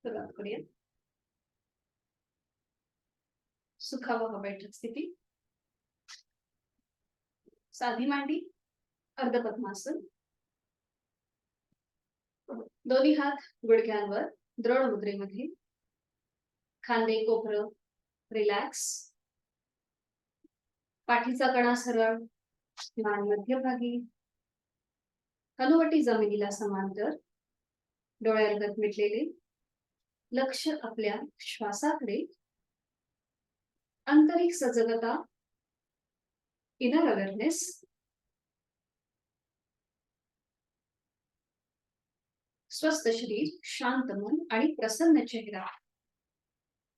सुरुवात करूया. सुखावह बैठक स्थिती. साधी मांडी, अर्ध पद्मासन. दोन्ही हात गुडघ्यांवर द्रोण मुद्रेमध्ये. खांदे कोपरं रिलॅक्स. पाठीचा कणा सरळ, मान मध्यभागी. हनुवटी जमिनीला समांतर. डोळ्यालगत मिटलेले. लक्ष आपल्या श्वासाकडे. आंतरिक सजगता, इनर अवेअरनेस. स्वस्थ शरीर, शांत मन आणि प्रसन्न चेहरा.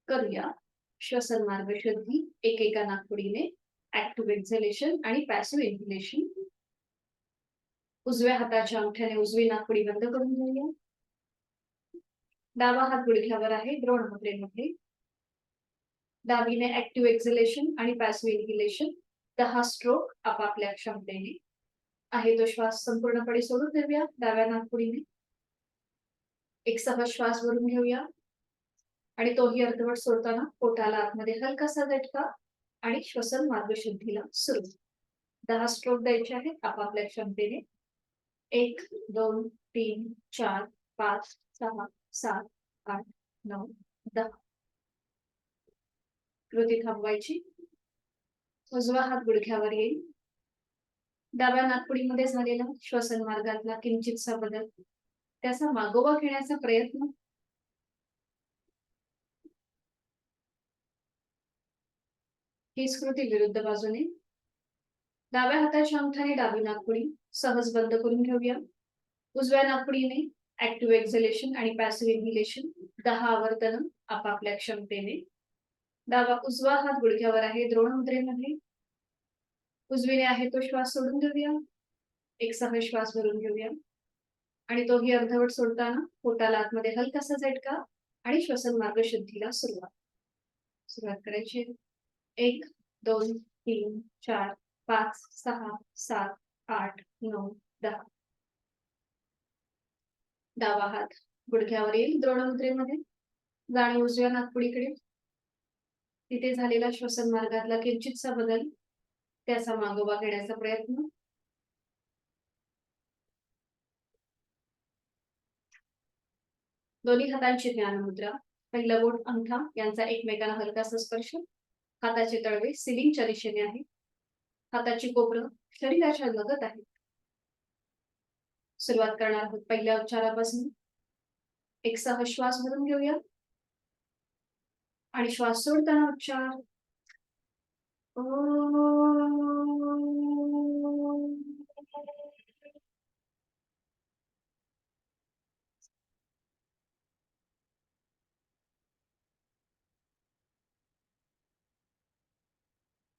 करूया श्वसन मार्ग शुद्धी एकेका नाकपुडीने. ऍक्टिव्ह एक्झलेशन आणि पॅसिव्ह इन्हेलेशन. उजव्या हाताच्या अंगठ्याने उजवी नाकपुडी बंद करून घेऊया. डावा हात गुडघ्यावर आहे द्रोण मुद्रेमध्ये. डावीने ऍक्टिव्ह एक्झलेशन आणि पॅसिव्ह इन्हेलेशन 10 स्ट्रोक आपापल्या क्षमतेने. आहे तो श्वास संपूर्णपणे सोडून देऊया डाव्या नाकपुडीने. एक सहज श्वास भरून घेऊया आणि तोही अर्धवट सोडताना पोटाला आतमध्ये हलकासा झटका आणि श्वसन मार्ग शुद्धीला सुरू. 10 स्ट्रोक द्यायचे आहेत आपापल्या क्षमतेने. 1 2 3 4 5 6 7 8 9 10. कृती थांबवायची. उजवा हात गुडघ्यावर येईल. डाव्या नाकपुडीमध्ये झालेला श्वसन मार्गातला किंचितसा बदल, त्याचा मागोवा घेण्याचा प्रयत्न. हीच कृती विरुद्ध बाजूने. डाव्या हाताच्या अंगठ्याने डावी नाकपुडी सहज बंद करून घेऊया. उजव्या नाकपुडीने ऍक्टिव्ह एक्झलेशन आणि पॅसिव्ह इन्हेलेशन 10 आवर्तन आपापल्या क्षमतेने. उजवा हात गुडघ्यावर आहे द्रोण मुद्रेमध्ये. उजवीने आहे तो श्वास सोडून देऊया. एक सहज श्वास भरून घेऊया आणि तोही अर्धवट सोडताना पोटाला आतमध्ये हलकासा झटका आणि श्वसन मार्ग शुद्धीला सुरुवात करायची. 1 2 3 4 5 6 7 8 9 10. डावा हात गुडघ्यावर येईल द्रोण मुद्रेमध्ये. जाणीव उजव्या नाकपुडीकडे. तिथे झालेला श्वसन मार्गातला किंचितसा बदल, त्याचा मागोवा घेण्याचा प्रयत्न. दोन्ही हातांची ध्यान मुद्रा. पहिला बोट अंगठा यांचा एकमेकांना हलकासा स्पर्श. हाताचे तळवे सिलिंगच्या दिशेने आहे. हाताची कोपरं शरीराच्या लगत आहे. सुरुवात करणार आहोत पहिल्या उच्चारापासून. एक सहज श्वास भरून घेऊया आणि श्वास सोडताना उच्चार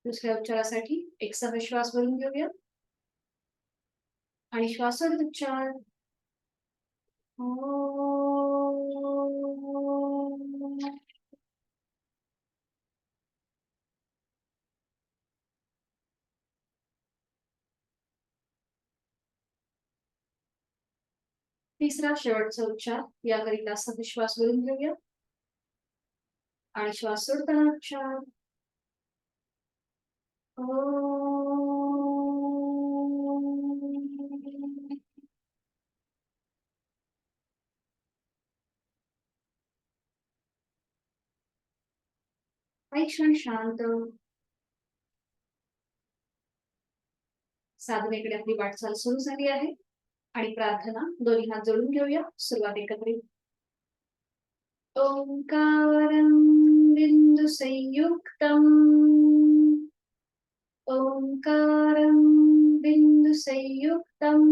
दुसऱ्या उच्चारासाठी एक सहज श्वास भरून घेऊया आणि श्वास सोडत उच्चार. तिसरा शेवटचा उच्चार याकरिता सहज श्वास भरून घेऊया आणि श्वास सोडताना उच्चार. एक क्षण शांत. साधनेकडे आपली वाटचाल सुरू झाली आहे आणि प्रार्थना दोन्ही हात जोडून घेऊया. सुरुवात एकत्रित. ओंकारं बिंदु संयुक्तम्. ओंकारं बिंदु संयुक्तम्.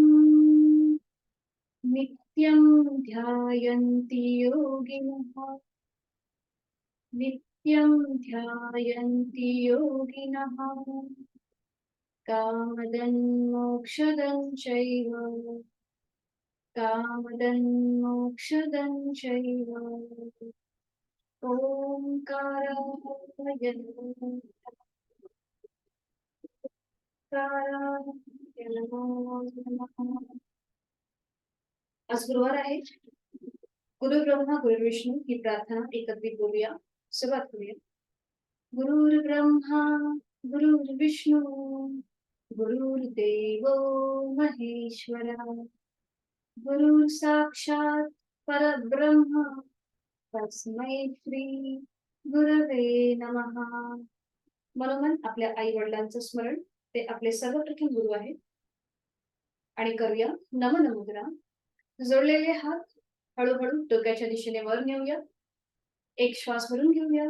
नित्यं ध्यायन्ति योगिनः. नित्यं ध्यायन्ति योगिनः. कामदं मोक्षदं चैव. कामदं मोक्षदं चैव. ओंकाराय नमः. आज गुरुवार आहे. गुरु ब्रह्मा गुरु विष्णू ही प्रार्थना एकत्रित बोलूया. सुरुवात करूया. गुरुर्ब्रह्मा गुरुर्विष्णू गुरुर्देव महेश्वरा गुरु साक्षात परब्रह्म तस्मै श्री गुरवे नमः. मनोमन आपल्या आई वडिलांचं स्मरण, ते आपले सर्वप्रथम गुरु आहेत. आणि करूया नमन मुद्रा. जोडलेले हात हळूहळू डोक्याच्या दिशेने वर नेऊया. एक श्वास भरून घेऊया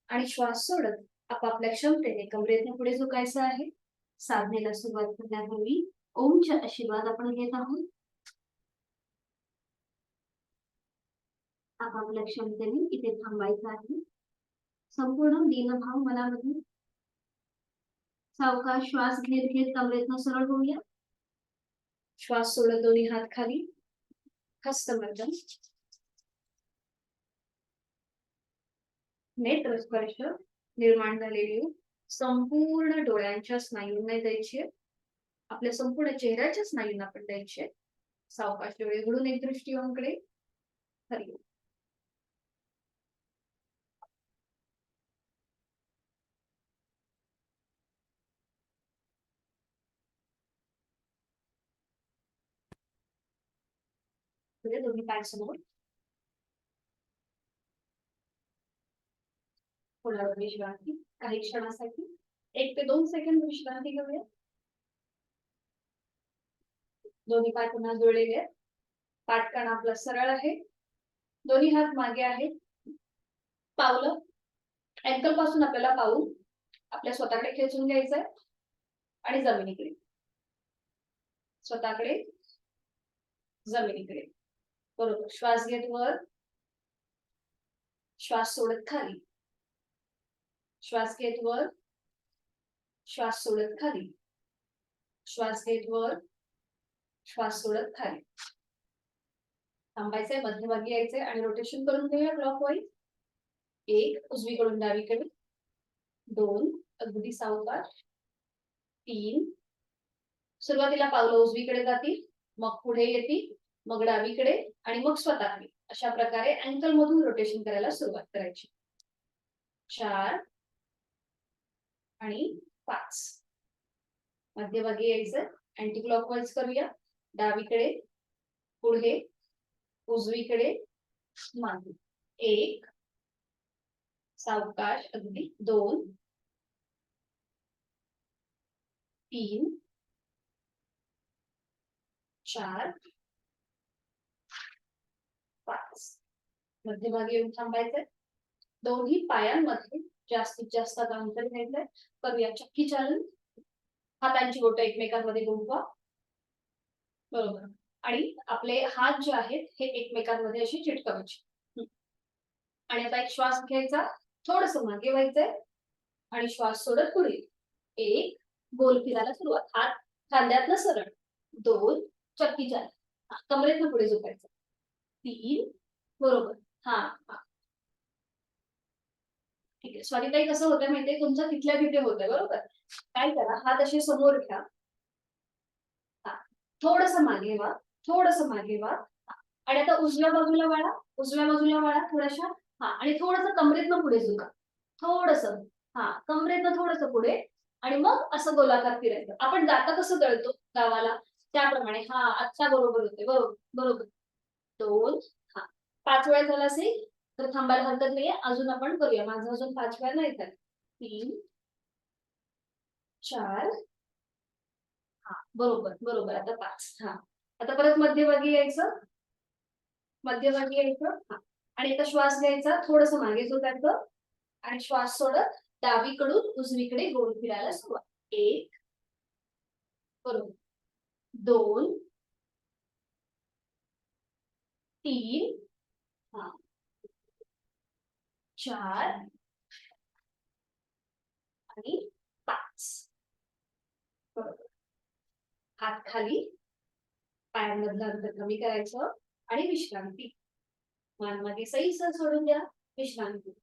आणि श्वास सोडत आपापल्या क्षमतेने कमरेतून पुढे झुकायचं आहे. साधनेला सुरुवात करण्यापूर्वी ओमचे आशीर्वाद आपण घेत आहोत. आपापल्या क्षमतेने इथे थांबायचं आहे. संपूर्ण दीनभाव मनामध्ये सावकाश श्वास घेत घेत कमरेतून सरळ होऊया. श्वास सोडत दोन्ही हात खाली. हस्तमर्दन. नेत्र स्पर्श निर्माण झालेली संपूर्ण डोळ्यांच्या स्नायूंना द्यायची. आपल्या संपूर्ण चेहऱ्याच्या स्नायूंना पण द्यायचे. सावकाश डोळे उघडून एक दृष्टिकोनाकडे हरिओम. दोन्ही पाय समोर. थोडा विश्रांती काही क्षणासाठी 1 ते 2 सेकंद विश्रांती घेऊया. दोन्ही पाय पुन्हा जोडलेले आहेत. पाठकाण आपला सरळ आहे. दोन्ही हात मागे आहेत. पावलं अँकल पासून आपल्याला पाऊल आपल्या स्वतःकडे खेचून घ्यायचंय आणि जमिनीकडे. स्वतःकडे जमिनीकडे. बरोबर. श्वास घेत वर. श्वास सोडत खाली. श्वास घेत वर. श्वास सोडत खाली. श्वास घेत वर. श्वास सोडत खाली. थांबायचंय. मध्यभागी यायचंय आणि रोटेशन करून घेऊया क्लॉकवाईज. 1 उजवीकडून डावीकडे. 2 अगदी सावकाश. 3 सुरुवातीला पावलं उजवीकडे जातील, मग पुढे येतील, मग डावीकडे आणि मग स्वतःकडे. अशा प्रकारे अँकल मधून रोटेशन करायला सुरुवात करायची. 4 आणि 5 मध्यभागी यायचं. अँटी क्लॉकवाईज करूया. डावीकडे, पुढे, उजवीकडे, मागे. 1 सावकाश अगदी. 2 3 4 5 मध्यभागी येऊन थांबायचंय. दोन्ही पायांमध्ये जास्तीत जास्त अंतर घ्यायचंय. करूया चक्की चालन. हातांची बोटं एकमेकांमध्ये गुंफवा. बरोबर. आणि आपले हात जे आहेत हे एकमेकांमध्ये अशी चिटकवायचे. आणि आता एक श्वास घ्यायचा. थोडस मागे व्हायचंय आणि श्वास सोडत पुढे. 1 गोल फिरायला सुरुवात. हात खांद्यातनं सरळ. 2 चक्की चालन. कमरेतनं पुढे झोपायचं. 3 बरोबर. हा ठीक आहे. स्वातीताई कसं होतंय माहितीये, तुमचं तिथल्या तिथे होतंय. बरोबर. काय करा, हात असे समोर घ्या. थोडस मागे व्हा. थोडस मागे व्हा. आणि आता उजव्या बाजूला वळा. उजव्या बाजूला वळा थोड्याशा. आणि थोडस कमरेतनं पुढे झुका. थोडस कमरेतनं थोडस पुढे. आणि मग असं गोलाकार फिरायचं. आपण दाता कसं दळतो गावाला त्याप्रमाणे. आता बरोबर होते. बरोबर बरोबर. 2 5 वेळा झाला असेल तर थांबायला हरकत नाहीये. अजून आपण करूया. माझं अजून 5 वेळा नाही तर. 3 4 बरोबर बरोबर. आता 5. आता परत मध्यभागी यायचं. मध्यभागी यायचं. आणि आता श्वास घ्यायचा. थोडस मागे झोपायचं आणि श्वास सोडत डावीकडून उजवीकडे गोल फिरायला सुरुवात. 1 बरोबर. 2 3 4 आणि 5 बरोबर. हात खाली. पायांमधलं अंतर कमी करायचं आणि विश्रांती. मान मागे सैल सोडून द्या. विश्रांती.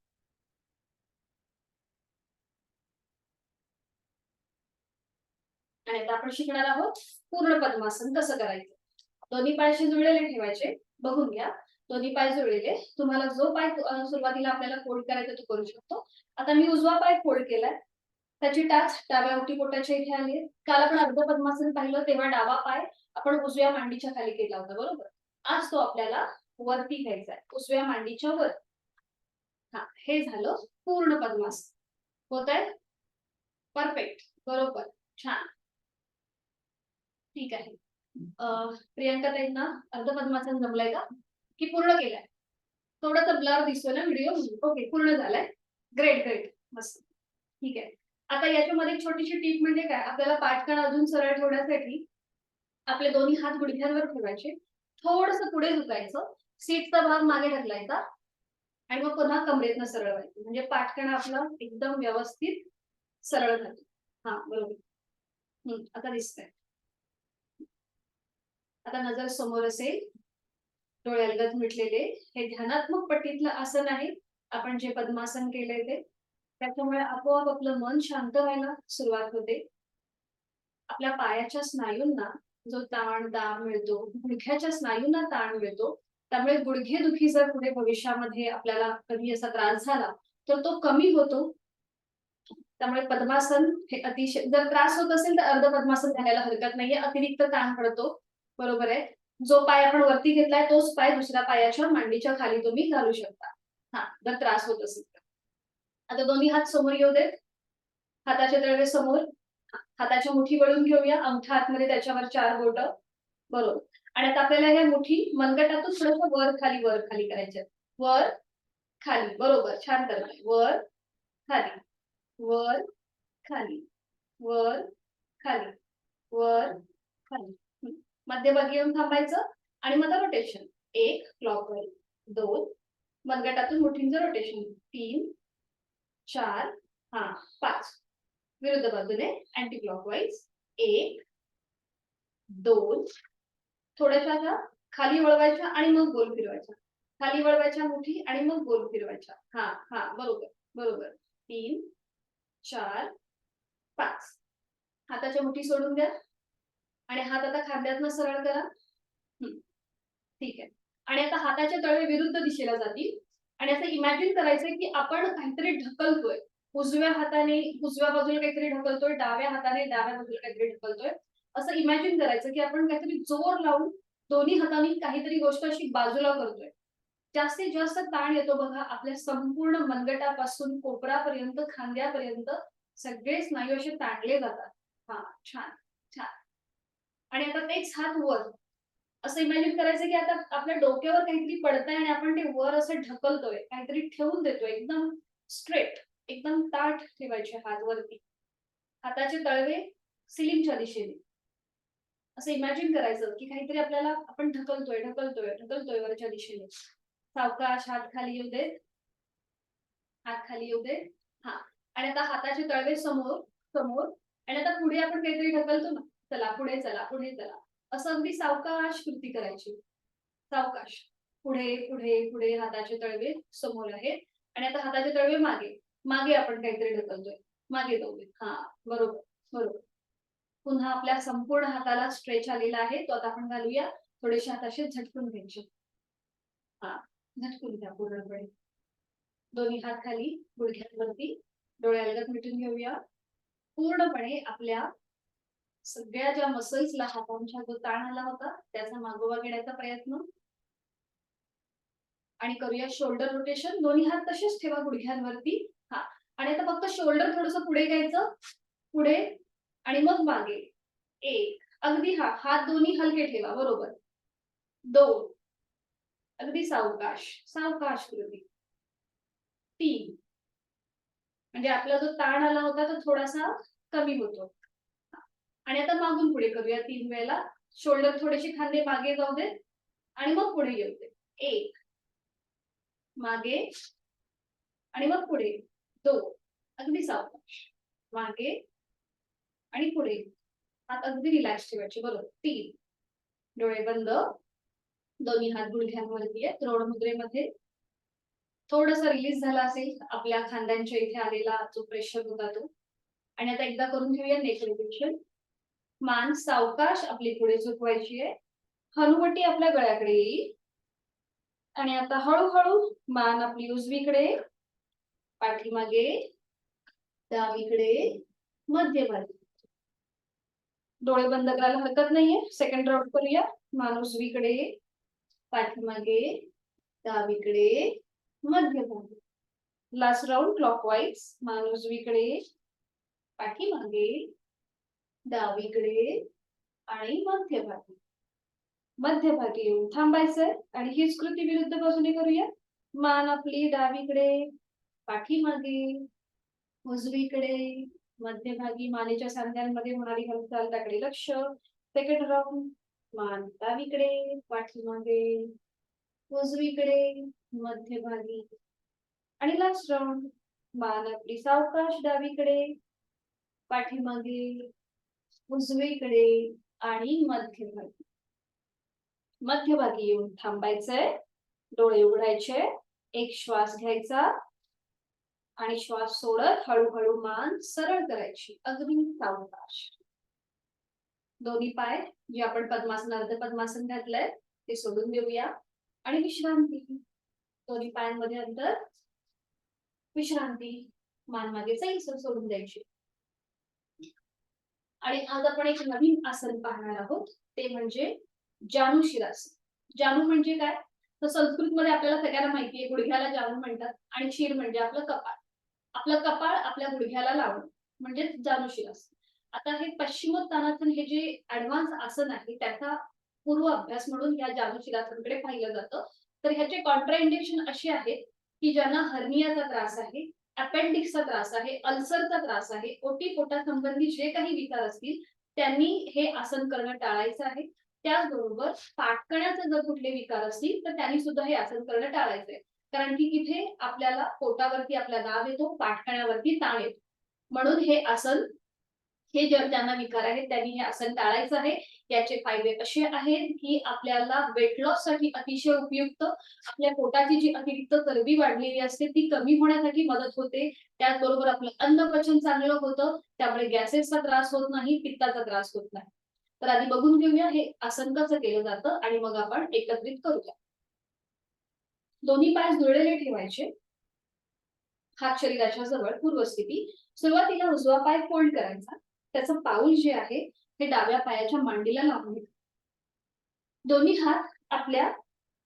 आणि आता आपण शिकणार आहोत पूर्ण पद्मासन कसं करायचं. दोन्ही पायाशी जुळलेले ठेवायचे. बघून घ्या. दोन्ही पाय जुळलेले. तुम्हाला जो पाय सुरुवातीला आपल्याला फोल्ड करायचा तो करू शकतो. आता मी उजवा पाय फोल्ड केलाय. त्याची टाच डाव्या ओटीपोटाच्या इथे आली आहे. काल आपण अर्ध पद्मासन पाहिलं तेव्हा डावा पाय आपण उजव्या मांडीच्या खाली केला होता, बरोबर. आज तो आपल्याला वरती घ्यायचा आहे, उजव्या मांडीच्या वर. हा, हे झालं पूर्ण पद्मासन. होत आहे? परफेक्ट, बरोबर, छान, ठीक आहे. प्रियंका ताईंना अर्ध पद्मासन जमलंय का, की पूर्ण केलंय? थोडासा ब्लर दिसतोय ना व्हिडिओ. ओके, पूर्ण झालाय. ग्रेट ग्रेट, मस्त, ठीक आहे. आता याच्यामध्ये एक छोटीशी टीप म्हणजे काय, आपल्याला पाठकाण अजून सरळ ठेवण्यासाठी आपले दोन्ही हात गुडघ्यांवर ठेवायचे, थोडंसं पुढे झुकायचं, सीटचा भाग मागे ढकलायचा आणि मग पुन्हा कमरेतनं सरळ व्हायचं, म्हणजे पाठकाण आपलं एकदम व्यवस्थित सरळ झालं. हा, बरोबर. आता दिसतंय. आता नजर समोर असेल, डोळे अलगद मिटलेले. हे ध्यानात्मक पट्टीतलं आसन आहे आपण जे पद्मासन केलंय ते. त्याच्यामुळे आपोआप आपलं मन शांत व्हायला सुरुवात होते. आपल्या पायाच्या स्नायूंना जो ताण दाब मिळतो, गुडघ्याच्या स्नायूंना ताण मिळतो, त्यामुळे गुडघेदुखी जर पुढे भविष्यामध्ये आपल्याला कधी असा त्रास झाला तर तो कमी होतो. त्यामुळे पद्मासन हे अतिशय, जर त्रास होत असेल तर अर्ध पद्मासन घालायला हरकत नाहीये, अतिरिक्त ताण पडतो, बरोबर आहे. जो पाय आपण वरती घेतलाय तोच पाय दुसऱ्या पायाच्या मांडीच्या खाली तुम्ही घालू शकता, हा, जर त्रास होत असेल तर. आता दोन्ही हात समोर येऊ देत, हाताचे तळवे समोर, हाताच्या मुठी वळून घेऊया, अंगठा हातमध्ये, त्याच्यावर 4 बोट, बरोबर. आणि आता आपल्याला ह्या मुठी मनगटातून थोडंसं वर खाली करायचे, वर खाली, बरोबर, छान करताय. वर खाली, वर खाली, वर खाली, वर खाली. मध्यभागी येऊन थांबायचं आणि मग रोटेशन. 1 क्लॉकवाईज, 2 मनगटातून मुठींचं रोटेशन, 3 4 हा 5 विरुद्ध बाजूने अँटी क्लॉकवाईज, 1 2 थोड्याशा खाली वळवायच्या आणि मग गोल फिरवायच्या, खाली वळवायच्या मुठी आणि मग गोल फिरवायच्या. हा हा, बरोबर बरोबर. 3 4 5. हाताच्या मुठी सोडून द्या आणि हात आता खांद्यातनं सरळ करा. ठीक आहे. आणि आता हाताचे तळवे विरुद्ध दिशेला जातील आणि असं इमॅजिन करायचंय की आपण काहीतरी ढकलतोय, उजव्या हाताने उजव्या बाजूला काहीतरी ढकलतोय, डाव्या हाताने डाव्या बाजूला काहीतरी ढकलतोय. असं इमॅजिन करायचं की आपण काहीतरी जोर लावून दोन्ही हातांनी काहीतरी गोष्ट अशी बाजूला करतोय. जास्तीत जास्त ताण येतो बघा आपल्या संपूर्ण मनगटापासून कोपरापर्यंत, खांद्यापर्यंत सगळे स्नायू असे ताणले जातात. हा, छान छान. आणि आता तेच हात वर, असं इमॅजिन करायचं की आता आपल्या डोक्यावर काहीतरी पडतंय आणि आपण ते वर असं ढकलतोय, काहीतरी ठेवून देतोय, एकदम स्ट्रेट, एकदम ताठ ठेवायचे हात वरती. हाताचे तळवे सिलिंगच्या दिशेने, असं इमॅजिन करायचं की काहीतरी आपल्याला आपण ढकलतोय ढकलतोय ढकलतोय वरच्या दिशेने. सावकाश हात खाली येऊ देत, हात खाली येऊ देत. हा, आणि आता हाताचे तळवे समोर समोर, आणि आता पुढे आपण काहीतरी ढकलतो ना, चला पुढे चला पुढे चला, असं अगदी सावकाश कृती करायची. सावकाश, पुढे पुढे पुढे, हाताचे तळवे समोर आहेत आणि आता हाताचे तळवे मागे, मागे आपण काहीतरी ढकलतोय, मागे जाऊ दे. हा, बरोबर बरोबर. पुन्हा आपल्या संपूर्ण हाताला स्ट्रेच आलेला आहे, तो आता आपण घालूया. थोडेसे हात असे झटकून घ्यायचे. हा, झटकून घ्या पूर्णपणे. दोन्ही हात खाली गुडघ्यांवरती, डोळे अलगद मिटून घेऊया. पूर्णपणे आपल्या सगळ्या ज्या मसल्सला हातांच्या जो ताण आला होता त्याचा मागोवा घेण्याचा प्रयत्न, आणि करूया शोल्डर रोटेशन. दोन्ही हात तसेच ठेवा गुडघ्यांवरती. हा, आणि आता फक्त शोल्डर थोडंसं पुढे घ्यायचं, पुढे आणि मग मागे. 1 अगदी, हा हात दोन्ही हलके ठेवा, बरोबर. 2 अगदी सावकाश सावकाश कृती. 3 म्हणजे आपला जो ताण आला होता तो थोडासा कमी होतो. आणि आता मागून पुढे करूया 3 वेळेला. शोल्डर थोडेसे खांदे मागे जाऊ देत आणि मग पुढे येऊ दे. 1 मागे आणि मग पुढे. 2 अगदी सावकाश, मागे आणि पुढे. हात अगदी रिलॅक्स ठेवायचे, बरोबर. 3 डोळे बंद, दोन्ही हात गुडघ्यांवरती आहेत द्रोण मुद्रेमध्ये. थोडंसं रिलीज झाला असेल आपल्या खांद्यांच्या इथे आलेला जो प्रेशर होता तो. आणि आता एकदा करून घेऊया नेक रोटेशन. मान सावकाश आपली पुढे झुकवायची आहे, हनुवटी आपल्या गळ्याकडे येईल आणि आता हळूहळू मान आपली उजवीकडे, पाठीमागे, डावीकडे, मध्यभागी. डोळे बंद करायला हरकत नाहीये. सेकंड राऊंड करूया. मान उजवीकडे, पाठीमागे, डावीकडे, मध्यभागी. Last round clockwise. मान उजवीकडे, पाठीमागे, डावीकडे आणि मध्यभागी. मध्यभागी येऊन थांबायचंय आणि हीच कृती विरुद्ध बाजूने करूया. मान आपली डावीकडे, पाठीमागे, उजवीकडे, मध्यभागी. मानेच्या सांध्यांमध्ये होणारी हालचाल त्याकडे लक्ष. Second round. मान डावीकडे, पाठीमागे, उजवीकडे, मध्यभागी. आणि लास्ट राऊंड. मान आपली सावकाश डावीकडे, पाठीमागे, उजवीकडे आणि मध्यभागी. मध्यभागी येऊन थांबायचंय. डोळे उघडायचे. एक श्वास घ्यायचा आणि श्वास सोडत हळूहळू मान सरळ करायची, अगदी सावकाश. दोन्ही पाय जे आपण पद्मासन, अर्ध पद्मासन घातलंय ते सोडून देऊया आणि विश्रांती. दोन्ही पायांमध्ये अंतर, विश्रांती. मान मागे सैल सोडून द्यायची. आणि आज आपण एक नवीन आसन पाहणार आहोत, ते म्हणजे जानू शिरासन. जानू म्हणजे काय? तर संस्कृत मध्ये आपल्याला सगळ्यांना माहिती आहे, गुडघ्याला जानू म्हणतात आणि शिर म्हणजे आपलं कपाळ. आपलं कपाळ आपल्या गुडघ्याला लावणं म्हणजे जानू शिरासन. आता हे पश्चिमोत्तानासन हे जे ऍडव्हान्स आसन आहे त्याचा पूर्व अभ्यास म्हणून या जानू शिरासनकडे पाहिलं जातं. तर ह्याचे कॉन्ट्राइंडिकेशन असे आहेत की ज्यांना हर्नियाचा त्रास आहे, अपेंडिक्सचा त्रास आहे, अल्सरचा त्रास आहे, ओटीपोटासंबंधी जे काही विकार असतील त्यांनी हे आसन करणं टाळायचं आहे. त्याचबरोबर पाठकण्याचे जर कुठले विकार असतील तर त्यांनी सुद्धा हे आसन करणं टाळायचंय. कारण की इथे आपल्याला पोटावरती आपला दाब येतो, पाठकण्यावरती ताण येतो. म्हणून हे आसन, हे जर त्यांना विकार आहेत त्यांनी हे आसन टाळायचं आहे. याचे फायदे असे आहेत की आपल्याला वेट लॉस साठी अतिशय उपयुक्त. आपल्या पोटाची जी अतिरिक्त चरबी वाढलेली असते ती कमी होण्यासाठी मदत होते. त्याचबरोबर आपलं अन्नपचन चांगलं होतं, त्यामुळे गॅसेसचा त्रास होत नाही, पित्ताचा त्रास होत नाही. तर आधी बघून घेऊया हे आसन कसं केलं जातं आणि मग आपण एकत्रित करूया. दोन्ही पाय जुळलेले ठेवायचे. हात शरीराच्या जवळ, पूर्वस्थिती. सुरुवातीला उजवा पाय फोल्ड करायचा. त्याचं पाऊल जे आहे ते डाव्या पायाच्या मांडीला लावून घ्यायचं. दोन्ही हात आपल्या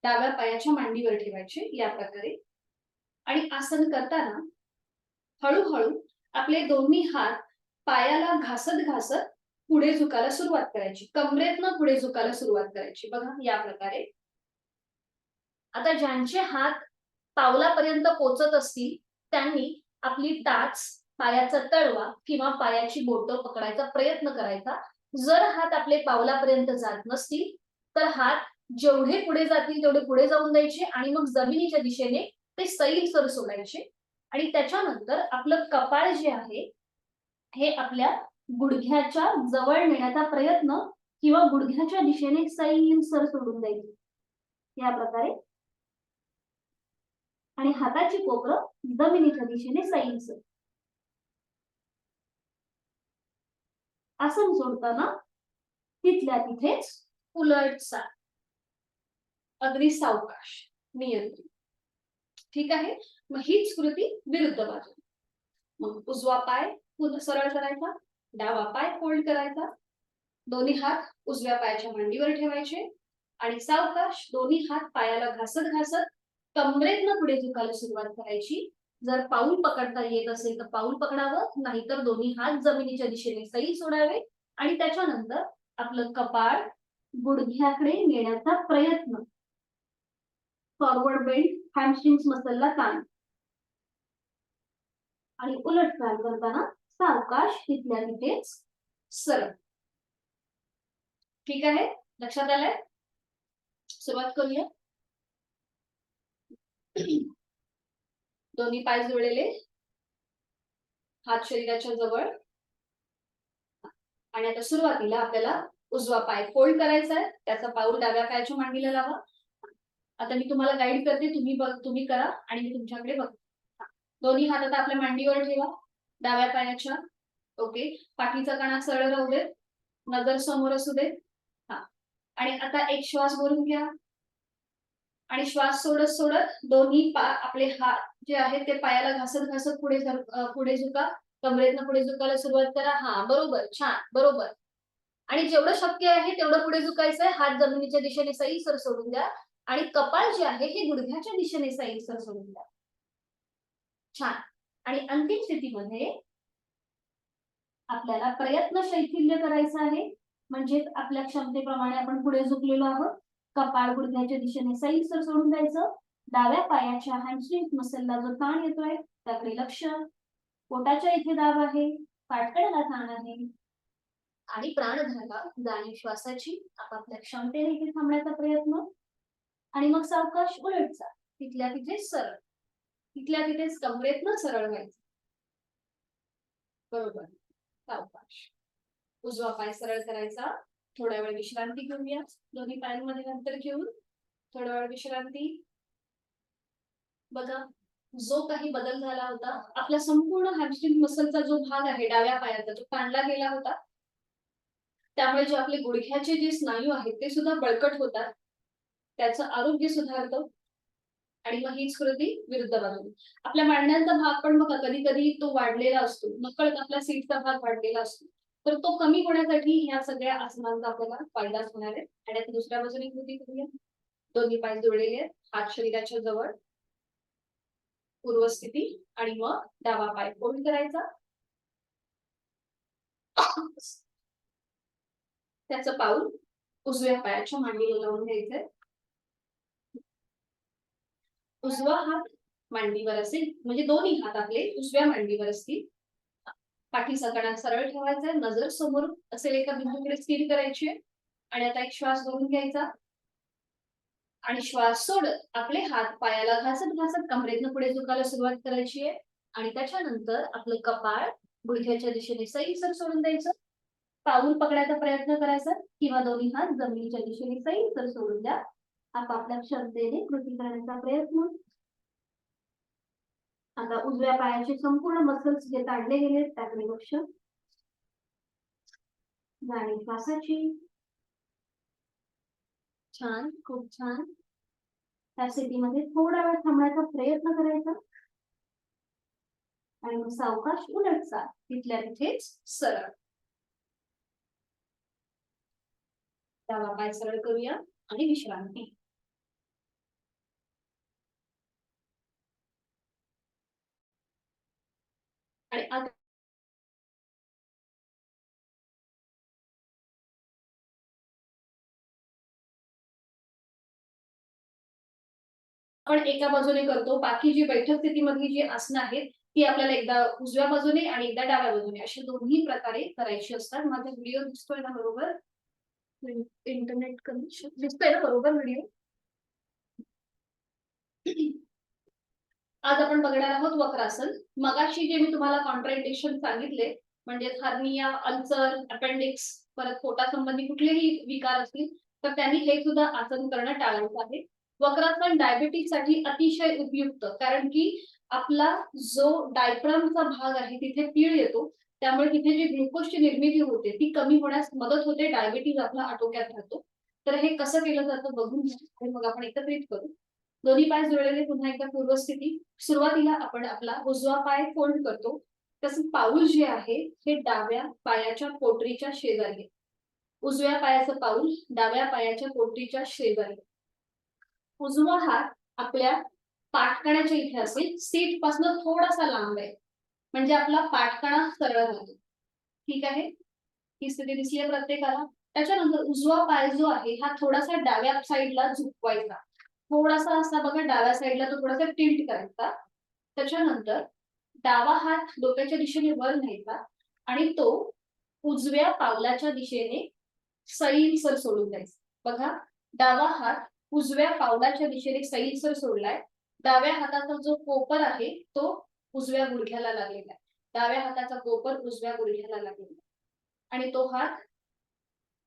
डाव्या पायाच्या मांडीवर ठेवायचे या प्रकारे. आणि आसन करताना हळूहळू आपले दोन्ही हात पायाला घासत घासत पुढे झुकायला सुरुवात करायची. कमरेतनं पुढे झुकायला सुरुवात करायची. बघा या प्रकारे. आता ज्यांचे हात पावलापर्यंत पोचत असतील त्यांनी आपली टाच, पायाचा तळवा किंवा पायाची बोटं पकडायचा प्रयत्न करायचा. जर हात आपले पावलापर्यंत जात नसतील तर हात जेवढे पुढे जातील तेवढे पुढे जाऊन द्यायचे आणि मग जमिनीच्या दिशेने ते सैलसर सोडायचे. आणि त्याच्यानंतर आपलं कपाळ जे आहे हे आपल्या गुडघ्याच्या जवळ नेण्याचा प्रयत्न किंवा गुडघ्याच्या दिशेने सैलसर सोडून द्यायचे या प्रकारे. आणि हाताची कोपरं जमिनीच्या दिशेने सैलसर. आसन सोडताना तिथल्या तिथेच उलटचा, अगदी सावकाश, नियंत्रित. ठीक आहे. मग हीच कृती विरुद्ध बाजू. मग उजवा पाय सरळ करायचा, डावा पाय फोल्ड करायचा, दोन्ही हात उजव्या पायाच्या मांडीवर ठेवायचे आणि सावकाश दोन्ही हात पायाला घासत घासत कमरेतनं पुढे झुकायला सुरुवात करायची. जर पाऊल पकडता येत असेल तर पाऊल पकडावं, नाहीतर दोन्ही हात जमिनीच्या दिशेने सैल सोडावे आणि त्याच्यानंतर आपलं कपाळ गुडघ्याकडे नेण्याचा प्रयत्न. फॉरवर्ड बेंड, हॅमस्ट्रिंग्स मसलला ताण. आणि उलट चाल करताना सावकाश तिथल्या तिथेच सरळ. ठीक आहे, लक्षात आलंय? सुरुवात करूया. दोन्ही पाय जोडलेले, हात शरीराच्या जवळ. आणि आता सुरुवातीला आपल्याला उजवा पाय फोल्ड करायचा आहे, त्याचा पाऊल डाव्या पायाच्या मांडीला लावा. आता मी तुम्हाला गाईड करते, तुम्ही करा आणि मी तुमच्याकडे बघते. दोन्ही हात आता आपल्या मांडीवर ठेवा, डाव्या पायाच्या. ओके, पाठीचा कणा सरळ राहू दे, नजर समोर असू दे. हा, आणि आता एक श्वास भरून घ्या आणि श्वास सोडत सोडत दोन्ही आपले हात जे आहेत ते पायाला घासत घासत पुढे झुका. कमरेतनं पुढे झुकायला सुरुवात करा. हा बरोबर, छान, बरोबर. आणि जेवढं शक्य आहे तेवढं पुढे झुकायचंय. हात जमिनीच्या दिशेने सैलसर सोडून द्या आणि कपाळ जे आहे हे गुडघ्याच्या दिशेने सैलसर सोडून द्या. छान. आणि अंतिम स्थितीमध्ये आपल्याला प्रयत्न शैथिल्य करायचं आहे. म्हणजे आपल्या क्षमतेप्रमाणे आपण पुढे झुकलेलो आहोत. कपाळ गुडघ्याच्या दिशेने सैलसर सोडून द्यायचं. डाव्या पायाच्या हॅमस्ट्रिंग मसलला जो ताण येतोय त्याकडे लक्ष. पोटाच्या इथे दाब आहे, पाठकड्याला ताण आहे आणि प्राणधारा जाणीव श्वासाची आपापल्या क्षमतेने इथे थांबण्याचा प्रयत्न. आणि मग सावकाश उलटचा तिथल्या तिथे सरळ, तिथल्या तिथेच कमरेतनं सरळ व्हायचं. बरोबर. सावकाश उजवा पाय सरळ करायचा. थोड्या वेळ विश्रांती घेऊया. दोन्ही पायांमध्ये अंतर घेऊन थोडा वेळ विश्रांती. बघा जो काही बदल झाला होता आपल्या संपूर्ण हॅमस्ट्रिंग मसलचा जो भाग आहे डाव्या पायाचा तो ताणला गेला होता. त्यामुळे जे आपले गुडघ्याचे जे स्नायू आहेत ते सुद्धा बळकट होतात. त्याचं आरोग्य सुधारतं. आणि मग हीच कृती विरुद्ध बाजूने. आपल्या मांड्यांचा भाग पण बघा कधी कधी तो वाढलेला असतो. नकळत आपला सीटचा भाग वाढलेला असतो. तर तो कमी होण्यासाठी ह्या सगळ्या आसनांचा आपल्याला फायदा होणार आहे. आणि आता दुसऱ्या बाजूने कृती करूया. दोन्ही पाय जोडलेले आहेत. हात शरीराच्या जवळ, पूर्वस्थिती. आणि मग डावा पाय फोल्ड करायचा. त्याचं पाऊल उजव्या पायाच्या मांडीला लावून घ्यायचंय. उजवा हात मांडीवर असेल म्हणजे दोन्ही हात आपले उजव्या मांडीवर असतील. पाठीचा कणा सरळ ठेवायचा. नजर समोर असेल एका बिंदूकडे स्थिर करायची. आणि आता एक श्वास भरून घ्यायचा आणि श्वास सोडत आपले हात पायाला घासत घासत कमरेतनं पुढे झुकायला सुरुवात करायची आहे. आणि त्याच्यानंतर आपलं कपाळ गुडघ्याच्या दिशेने सैलसर सोडून द्यायचं. पाऊल पकडायचा प्रयत्न करायचा किंवा दोन्ही हात जमिनीच्या दिशेने सैलसर सोडून द्या. आपापल्या क्षमतेने कृती करण्याचा प्रयत्न. आता उजव्या पायाचे संपूर्ण मसल्स जे ताणले गेले त्याकडे लक्ष. जाणीव श्वासाची. छान, खूप छान. त्या स्थितीमध्ये थोडा वेळ थांबण्याचा प्रयत्न करायचा. आणि मग सावकाश उलटचा तिथल्या तिथेच सरळ. डावा पाय सरळ करूया आणि विश्रांती. आणि आता आपण एका बाजूने करतो. बाकी जी बैठक स्थितीमधली जी आसनं आहेत ती आपल्याला एकदा उजव्या बाजूने आणि एकदा डाव्या बाजूने अशा दोन्ही प्रकारे करायची असतात. माझा व्हिडिओ दिसतोय ना बरोबर? इंटरनेट कनेक्शन दिसतोय ना बरोबर व्हिडिओ? आज आपण बघणार आहोत वक्रासन. मगाशी जे मी तुम्हाला कॉन्ट्राइंडिकेशन सांगितले म्हणजे हार्निया, अल्सर, अपेंडिक्स, परत पोटासंबंधी कुठलेही विकार असतील तर त्यांनी हे सुद्धा आसन करणं टाळायचं आहे. वक्रासन डायबिटीस साठी अतिशय उपयुक्त, कारण की आपला जो डायफ्रामचा भाग आहे तिथे पीळ येतो. त्यामुळे तिथे जी ग्लुकोजची निर्मिती होते ती कमी होण्यास मदत होते. डायबिटीज आपला आटोक्यात राहतो. तर हे कसं केलं जातं बघून घ्या आणि मग आपण एकत्रित करू. दोन्ही पाय जोडलेले पुन्हा एकदा पूर्वस्थिती. सुरुवातीला आपण आपला उजवा पाय फोल्ड करतो. तसं पाऊल जे आहे हे डाव्या पायाच्या पोटरीच्या शेजारी. उजव्या पायाचं पाऊल डाव्या पायाच्या पोटरीच्या शेजारी. उजवा हात आपल्या पाठकण्याच्या इथे असेल. सीट पासून थोडासा लांब आहे म्हणजे आपला पाठकणा सरळ राहतो. ठीक आहे, ही स्थिती दिसली प्रत्येकाला. त्याच्यानंतर उजवा पाय जो आहे हा थोडासा डाव्या साईडला झुकवायचा. थोडासा असा बघा डाव्या साईडला तो थोडासा टिल्ट करायचा. त्याच्यानंतर डावा हात डोक्याच्या दिशेने वर न्यायचा आणि तो उजव्या पावलाच्या दिशेने सैलसर सोडून द्यायचा. बघा डावा हात उजव्या पावलाच्या दिशेने सैलसर सोडलाय. डाव्या हाताचा जो कोपर आहे तो उजव्या गुडघ्याला लागलेला आहे. डाव्या हाताचा कोपर उजव्या गुडघ्याला लागलेला आहे आणि तो हात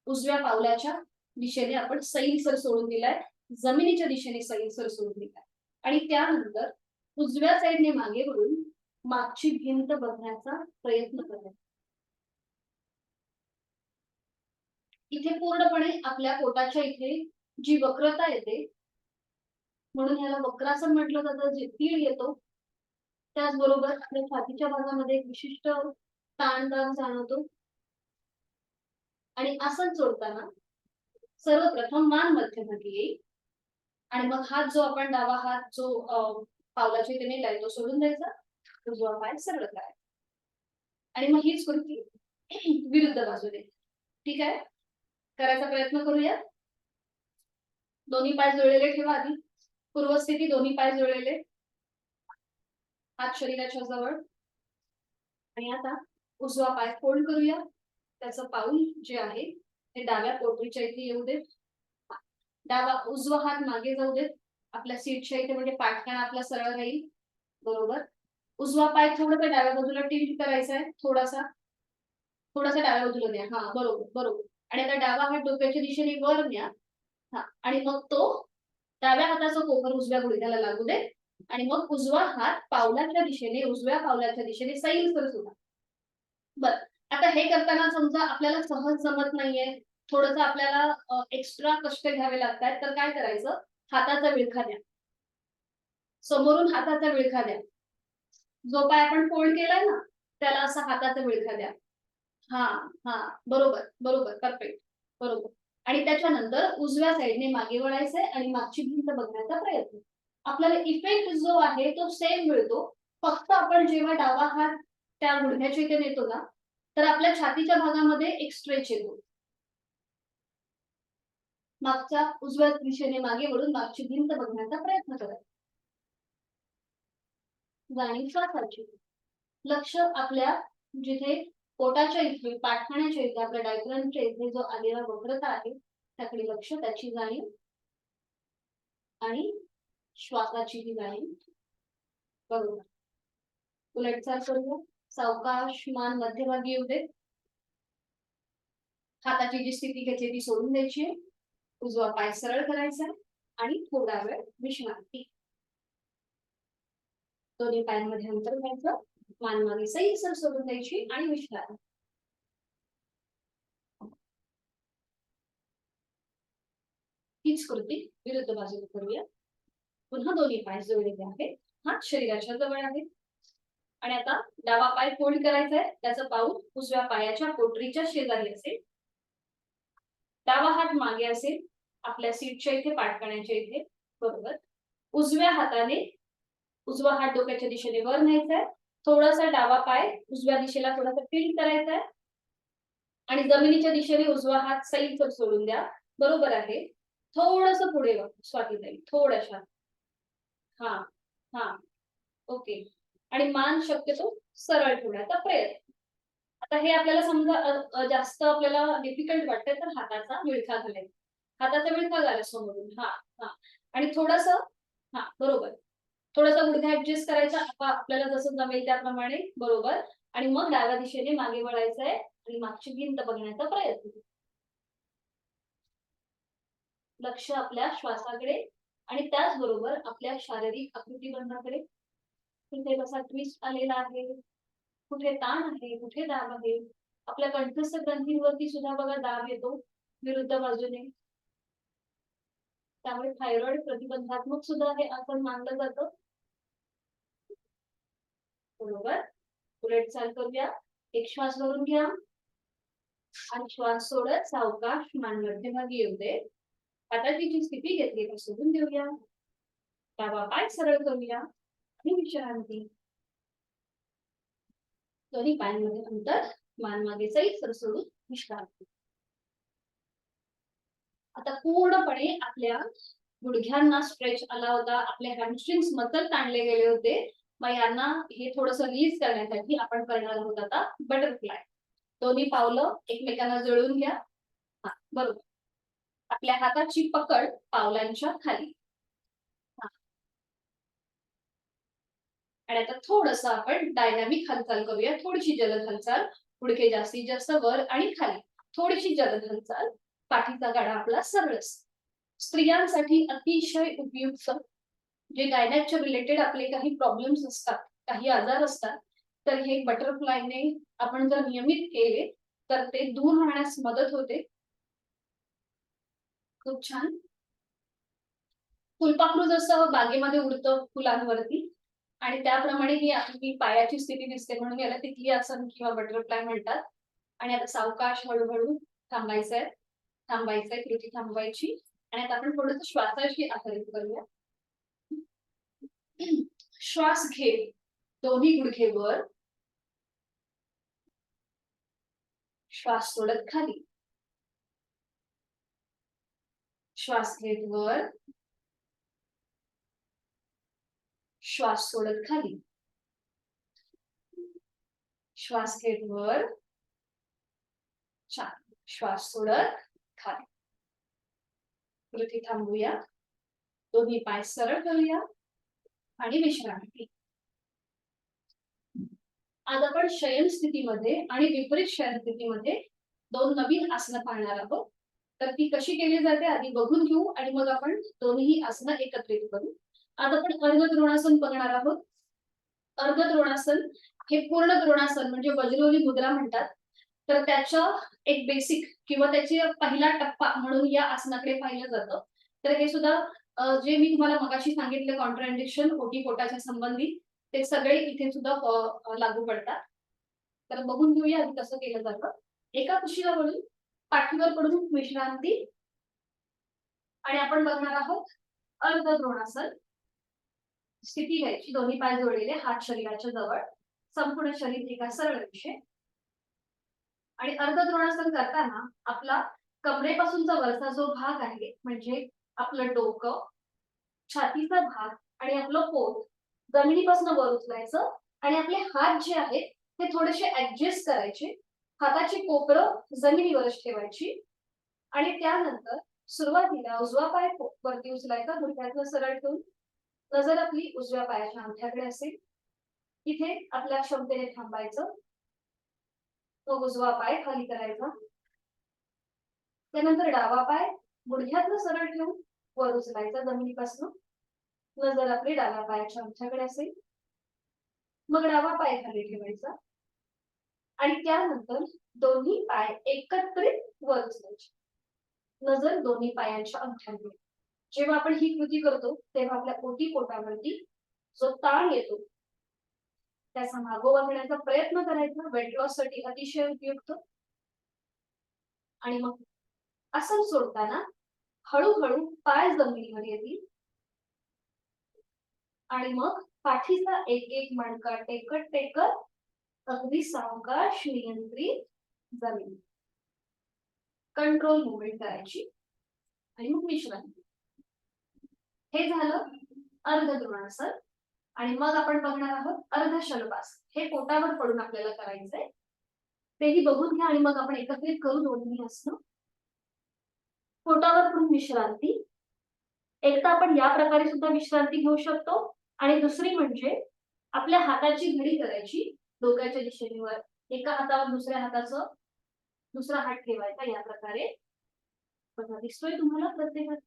उजव्या पावलाच्या दिशेने आपण सैलसर सोडून दिलाय. जमिनीच्या दिशेने सैलसर सोडून दिलाय. आणि त्यानंतर उजव्या साईडने मागे वळून मागची भिंत बघण्याचा प्रयत्न करायचा. इथे पूर्णपणे आपल्या पोटाच्या इथे जी वक्रता येते म्हणून याला वक्रासन म्हटलं जातं. जे तीळ येतो त्याचबरोबर आपल्या छातीच्या भागामध्ये एक विशिष्ट ताणदाब जाणवतो. आणि आसन सोडताना सर्वप्रथम मान मध्यभागी येईल आणि मग हात जो आपण डावा हात जो पावलाच्या इथे नेलाय तो सोडून द्यायचा, उजवा पाय सरळ करायचा आणि मग हीच कृती विरुद्ध बाजूने. ठीक आहे, करायचा प्रयत्न करूया. दोन्ही पाय जुळलेले ठेवा आधी. पूर्वस्थिती, दोन्ही पाय जुळलेले, हात शरीराच्या जवळ. आणि आता उजवा पाय फोल्ड करूया. त्याचं पाऊल जे आहे ते डाव्या पोटरीच्या इथे येऊ देत. उजवा हात मागे जाऊ देत आपल्या सीटच्या इथे, म्हणजे पाठकाण आपला सरळ राहील. बरोबर. उजवा पाय थोडं डाव्या बाजूला टिल्ट करायचा आहे, थोडासा डाव्या बाजूला न्या. हा, बरोबर बरोबर. आणि आता डावा हात डोक्याच्या दिशेने वर न्या. हा, आणि मग तो डाव्या हाताचा कोपर उजव्या गुडघ्याला लागू दे आणि मग उजवा हात पावलाच्या दिशेने, उजव्या पावलाच्या दिशेने सैल सोडा. बर, आता हे करताना समजा आपल्याला सहज जमत नाहीये, थोडंसं आपल्याला एक्स्ट्रा कष्ट घ्यावे लागतात, तर काय करायचं, हाताचा विळखा द्या. समोरून हाताचा विळखा द्या. जो पाय आपण फोल्ड केलाय ना त्याला असा हाताचा विळखा द्या. हा हा, बरोबर बरोबर, परफेक्ट, बरोबर. आणि त्याच्यानंतर उजव्या साईडने मागे वळायचंय आणि मागची भिंत बघण्याचा प्रयत्न. आपल्याला इफेक्ट जो आहे तो सेम मिळतो, फक्त आपण जेव्हा डावा हात त्या गुडघ्याच्या इथे नेतो ना तर आपल्या छातीच्या भागामध्ये एक स्ट्रेच येतो. मागच्या उजव्या दिशेने मागे वळून मागची भिंत बघण्याचा प्रयत्न करा. जाणीव श्वासाची. लक्ष आपल्या जिथे पोटाच्या इथे, पाठखाण्याच्या इथे, आपल्या डायफ्रामच्या इथे जो आलेला वक्रता आहे त्याकडे लक्ष, त्याची जाणीव आणि श्वासाची ही जाणीव. बरोबर. उलटचाल करूया. सावकाश मान मध्यभागी येऊ दे. हाताची जी स्थिती घेतली ती सोडून द्यायची. उजवा पाय सरळ करायचा आणि थोडा वेळ विश्रांती. दोन्ही पायांमध्ये अंतर घ्यायचं, मान मागे सैल सोडून द्यायची आणि विश्रांती. हीच कृती विरुद्ध बाजूला करूया. पुन्हा दोन्ही पाय जोडलेले आहेत, हात शरीराच्या जवळ आहेत. आणि आता डावा पाय फोल्ड करायचा आहे, त्याचं पाऊल उजव्या पायाच्या पोटरीच्या शेजारी असेल. डावा हात मागे असेल आपल्या सीटच्या इथे, पाठकण्याच्या इथे. बरोबर. उजव्या हाताने उजवा हात डोक्याच्या दिशेने वर न्यायचा आहे. थोडासा डावा पाय उजव्या दिशेला थोडासा टिल्ट करायचा आहे आणि जमिनीच्या दिशेने उजवा हात सैल सोडून द्या. बरोबर आहे. थोडस पुढे स्वातीताई, थोड्याशा. हा हा, ओके. आणि मान शक्यतो सरळ ठेवण्याचा प्रयत्न. आता हे आपल्याला समजा जास्त आपल्याला डिफिकल्ट वाटतंय तर हाताचा विळखा घालायचा. हाताचा विळखा घाला समोरून. हा हा, आणि थोडस, हा बरोबर, थोडासा गुडघा ऍडजस्ट करायचा आपल्याला जसं जमेल त्याप्रमाणे. बरोबर. आणि मग डाव्या दिशेने मागे वळायचंय आणि मागची भिंत बघण्याचा प्रयत्न. लक्ष आपल्या श्वासाकडे आणि त्याचबरोबर आपल्या शारीरिक आकृतीबंधाकडे. कुठे कसा ट्विस्ट आलेला आहे, कुठे ताण आहे, कुठे दाब आहे. आपल्या कंठस्थ ग्रंथींवरती सुद्धा बघा दाब येतो विरुद्ध बाजूने. त्यामुळे थायरॉइड प्रतिबंधात्मक सुद्धा हे आसन मानलं जातं. बरोबर. उलट चाल करूया. एक श्वास भरून घ्या आणि श्वास सोडत सावकाश मान मध्यभागी येऊ दे. हाताची जी स्थिती घेतली ती सोडून देऊया. डावा पाय सरळ करूया आणि विश्रांती. दोन्ही पायांमध्ये अंतर, मान मागे सैल सोडून विश्रांती. आता पूर्णपणे आपल्या गुडघ्यांना स्ट्रेच आला होता, आपले हॅमस्ट्रिंग्स मसल ताणले गेले होते. मग यांना हे थोडस रिलीज करण्यासाठी आपण करणार आहोत आता बटरफ्लाय. दोन्ही पावलं एकमेकांना जुळवून घ्या. हा, बरोबर. आपल्या हाताची पकड पावलांच्या खाली. आणि आता थोडस आपण डायनामिक हालचाल करूया, थोडीशी जलद हालचाल. गुडघे जास्तीत जास्त वर आणि खाली, थोडीशी जलद हालचाल. पाठीचा गाडा आपला सरळ. स्त्रियांसाठी अतिशय उपयुक्त, जे गायनॅकच्या रिलेटेड आपले काही प्रॉब्लेम्स असतात, काही आजार असतात, तर हे बटरफ्लायने आपण जर नियमित केले तर ते दूर राहण्यास मदत होते. खूप छान. फुलपाखरू जसं बागेमध्ये उडतं फुलांवरती आणि त्याप्रमाणे ही आपली पायाची स्थिती दिसते, म्हणून याला तिथली आसन किंवा बटरफ्लाय म्हणतात. आणि आता सावकाश हळूहळू थांबायचंय, थांबायचंय, कृती थांबवायची. आणि आता आपण थोडंसं श्वासाशी आधारित करूया. श्वास घे, दोन्ही गुडघे वर, श्वास सोडत खाली, श्वास घेत वर, श्वास सोडत खाली, श्वास घेत वर, छान, श्वास सोडत खाली. कृती थांबूया, दोन्ही पाय सरळ करूया आणि विश्रांती. आज आपण शयन स्थितीमध्ये आणि विपरीत शयन स्थितीमध्ये दोन नवीन आसनं पाहणार आहोत. तर ती कशी केली जाते आधी बघून घेऊ आणि मग आपण दोन्ही आसनं एकत्रित करू. आज आपण अर्ध द्रोणासन बघणार आहोत. अर्ध द्रोणासन हे पूर्ण द्रोणासन म्हणजे वज्रवली मुद्रा म्हणतात. तर त्याचं एक बेसिक किंवा त्याची पहिला टप्पा म्हणून या आसनाकडे पाहिलं जातं. तर हे सुद्धा जे मी तुम्हाला मगाशी सांगितलं कॉन्ट्राइंडिक्शन ओटी पोटाच्या संबंधित ते सगळे इथे सुद्धा लागू पडतात. तर बघून घेऊया आधी कसं केलं जातं. एका कुशीला वळून पाठीवर पडून विश्रांती आणि आपण बघणार आहोत अर्ध द्रोणासन. स्थिती घ्यायची, दोन्ही पाय जोडलेले, हात शरीराच्या जवळ, संपूर्ण शरीर एका सरळ रेषेत. आणि अर्ध द्रोणासन करताना आपला कमरेपासूनचा वरचा जो भाग आहे म्हणजे आपलं डोकं, छातीचा भाग आणि आपलं पोट जमिनीपासून वर उचलायचं आणि आपले हात जे आहेत ते थोडेसे ऍडजस्ट करायचे. हाताची कोपरं जमिनीवरच ठेवायची आणि त्यानंतर सुरुवातीला उजवा पाय वरती उचलायचा, गुडघ्यातलं सरळ ठेवून. नजर आपली उजव्या पायाच्या अंगठ्याकडे असेल. इथे आपल्या क्षमतेने थांबायचं. तो उजवा पाय खाली करायचा. त्यानंतर डावा पाय गुडघ्यातलं सरळ ठेवून वर उचलायचा जमिनीपासून. नजर आपली डाव्या पायाच्या अंगठ्याकडे असेल. मग डावा पाय खाली ठेवायचा आणि त्यानंतर दोन्ही पाय एकत्रित वर उचलायचे. नजर दोन्ही पायांच्या अंगठ्यांकडे. जेव्हा आपण ही कृती करतो तेव्हा आपल्या ओटी पोटावरती जो ताण येतो त्याचा मागोवा घेण्याचा प्रयत्न करायचा. वेट लॉस साठी अतिशय उपयुक्त. आणि मग आसन सोडताना हळूहळू पाय जमिनीवर येतील आणि मग पाठीचा एक एक मणका टेकत टेकत अगदी सावकाश नियंत्रित जमीन कंट्रोल मुवमेंट करायची आणि मग विश्रांती. हे झालं अर्ध द्रोणासन. आणि मग आपण बघणार आहोत अर्ध शलभासन. हे पोटावर पडून आपल्याला करायचंय. तेही बघून घ्या आणि मग आपण एकत्रित करू दोन्ही आसनं. पोटावर पडून विश्रांती. एकदा आपण या प्रकारे सुद्धा विश्रांती घेऊ शकतो आणि दुसरी म्हणजे आपल्या हाताची घडी करायची डोक्याच्या दिशेवर. एका हातावर दुसऱ्या हाताचं दुसरा हात ठेवायचा या प्रकारे. बघा दिसतोय तुम्हाला प्रत्येकात.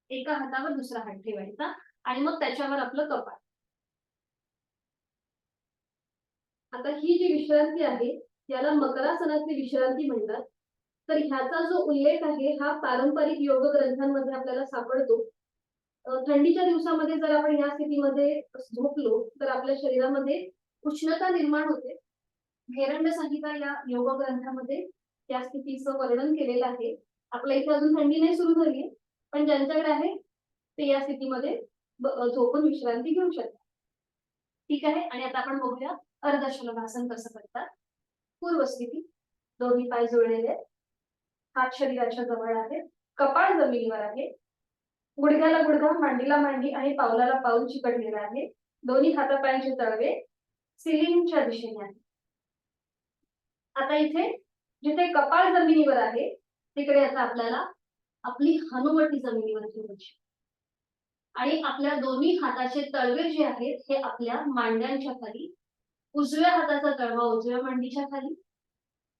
एका हातावर दुसरा हात ठेवायचा आणि मग त्याच्यावर आपलं कपाळ. आता ही जी विश्रांती आहे याला मकरासनाची विश्रांती म्हणतात. तर ह्याचा जो उल्लेख आहे हा पारंपरिक योग ग्रंथांमध्ये आपल्याला सापडतो. थंडीच्या दिवसामध्ये जर आपण या स्थितीमध्ये झोपलो तर आपल्या शरीरामध्ये उष्णता निर्माण होते. घेरंड संहिता या योग ग्रंथामध्ये त्या स्थितीचं वर्णन केलेलं आहे. आपल्या इथे अजून थंडी नाही सुरू झाली पण ज्यांच्याकडे आहे ते या स्थितीमध्ये झोपून विश्रांती घेऊ शकतात. ठीक आहे. आणि आता आपण बघूया अर्ध शलभासन कसं करतात. पूर्व स्थिती, दोन्ही पाय जोडलेले, हात शरीराच्या जवळ आहेत, कपाळ जमिनीवर आहे, गुडघ्याला गुडघा, मांडीला मांडी आणि पावलाला पाऊल चिकटलेला आहे. दोन्ही हातापायांचे तळवे सिलिंगच्या दिशेने आहेत. आता इथे जिथे कपाळ जमिनीवर आहे तिकडे आता आपल्याला आपली हनुवटी जमिनीवर ठेवायची आणि आपल्या दोन्ही हाताचे तळवे जे आहेत हे आपल्या मांड्यांच्या खाली. उजव्या हाताचा तळवा उजव्या मांडीच्या खाली,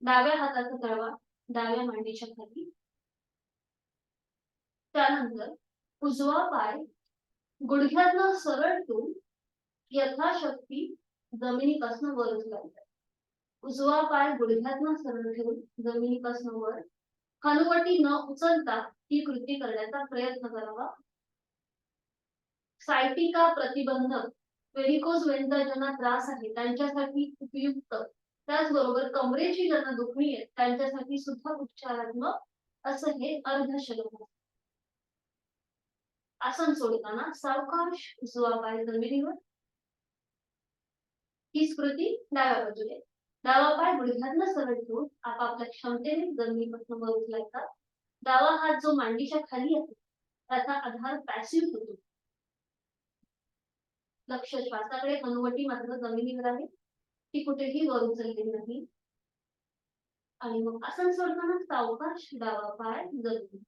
डाव्या हाताचा तळवा डाव्या मांडीच्या खाली. त्यानंतर उजवा पाय गुडघ्यातनं सरळ ठेवून यथाशक्ती जमिनीपासून वर उचलायचा. उजवा पाय गुडघ्यातनं सरळ ठेवून जमिनीपासून वर हनुवटी न उचलता ही कृती करण्याचा प्रयत्न करावा. सायटिका प्रतिबंधक, व्हेरिकोज वेन्सचा ज्यांना त्रास आहे त्यांच्यासाठी उपयुक्त, त्याचबरोबर कमरेची ज्यांना दुखणी आहे त्यांच्यासाठी सुद्धा उपचारात्मक असं हे अर्धशलभ. आसन सोडताना सावकाश उजवा पाय जमिनीवर, ही स्कृती डाव्या बाजूला. डावा पाय गुडघ्यातनं सरळ ठेवून आपापल्या क्षमतेने जमिनीपासून वर उचलायचा. डावा हात जो मांडीच्या खाली आहे त्याचा आधार पॅसिव्ह होतो. लक्ष श्वासाकडे, हनुवटी मात्र जमिनीवर आहे, ती कुठेही वर उचललेली नाही. आणि मग आसन सोडताना सावकाश डावा पाय जमिनीवर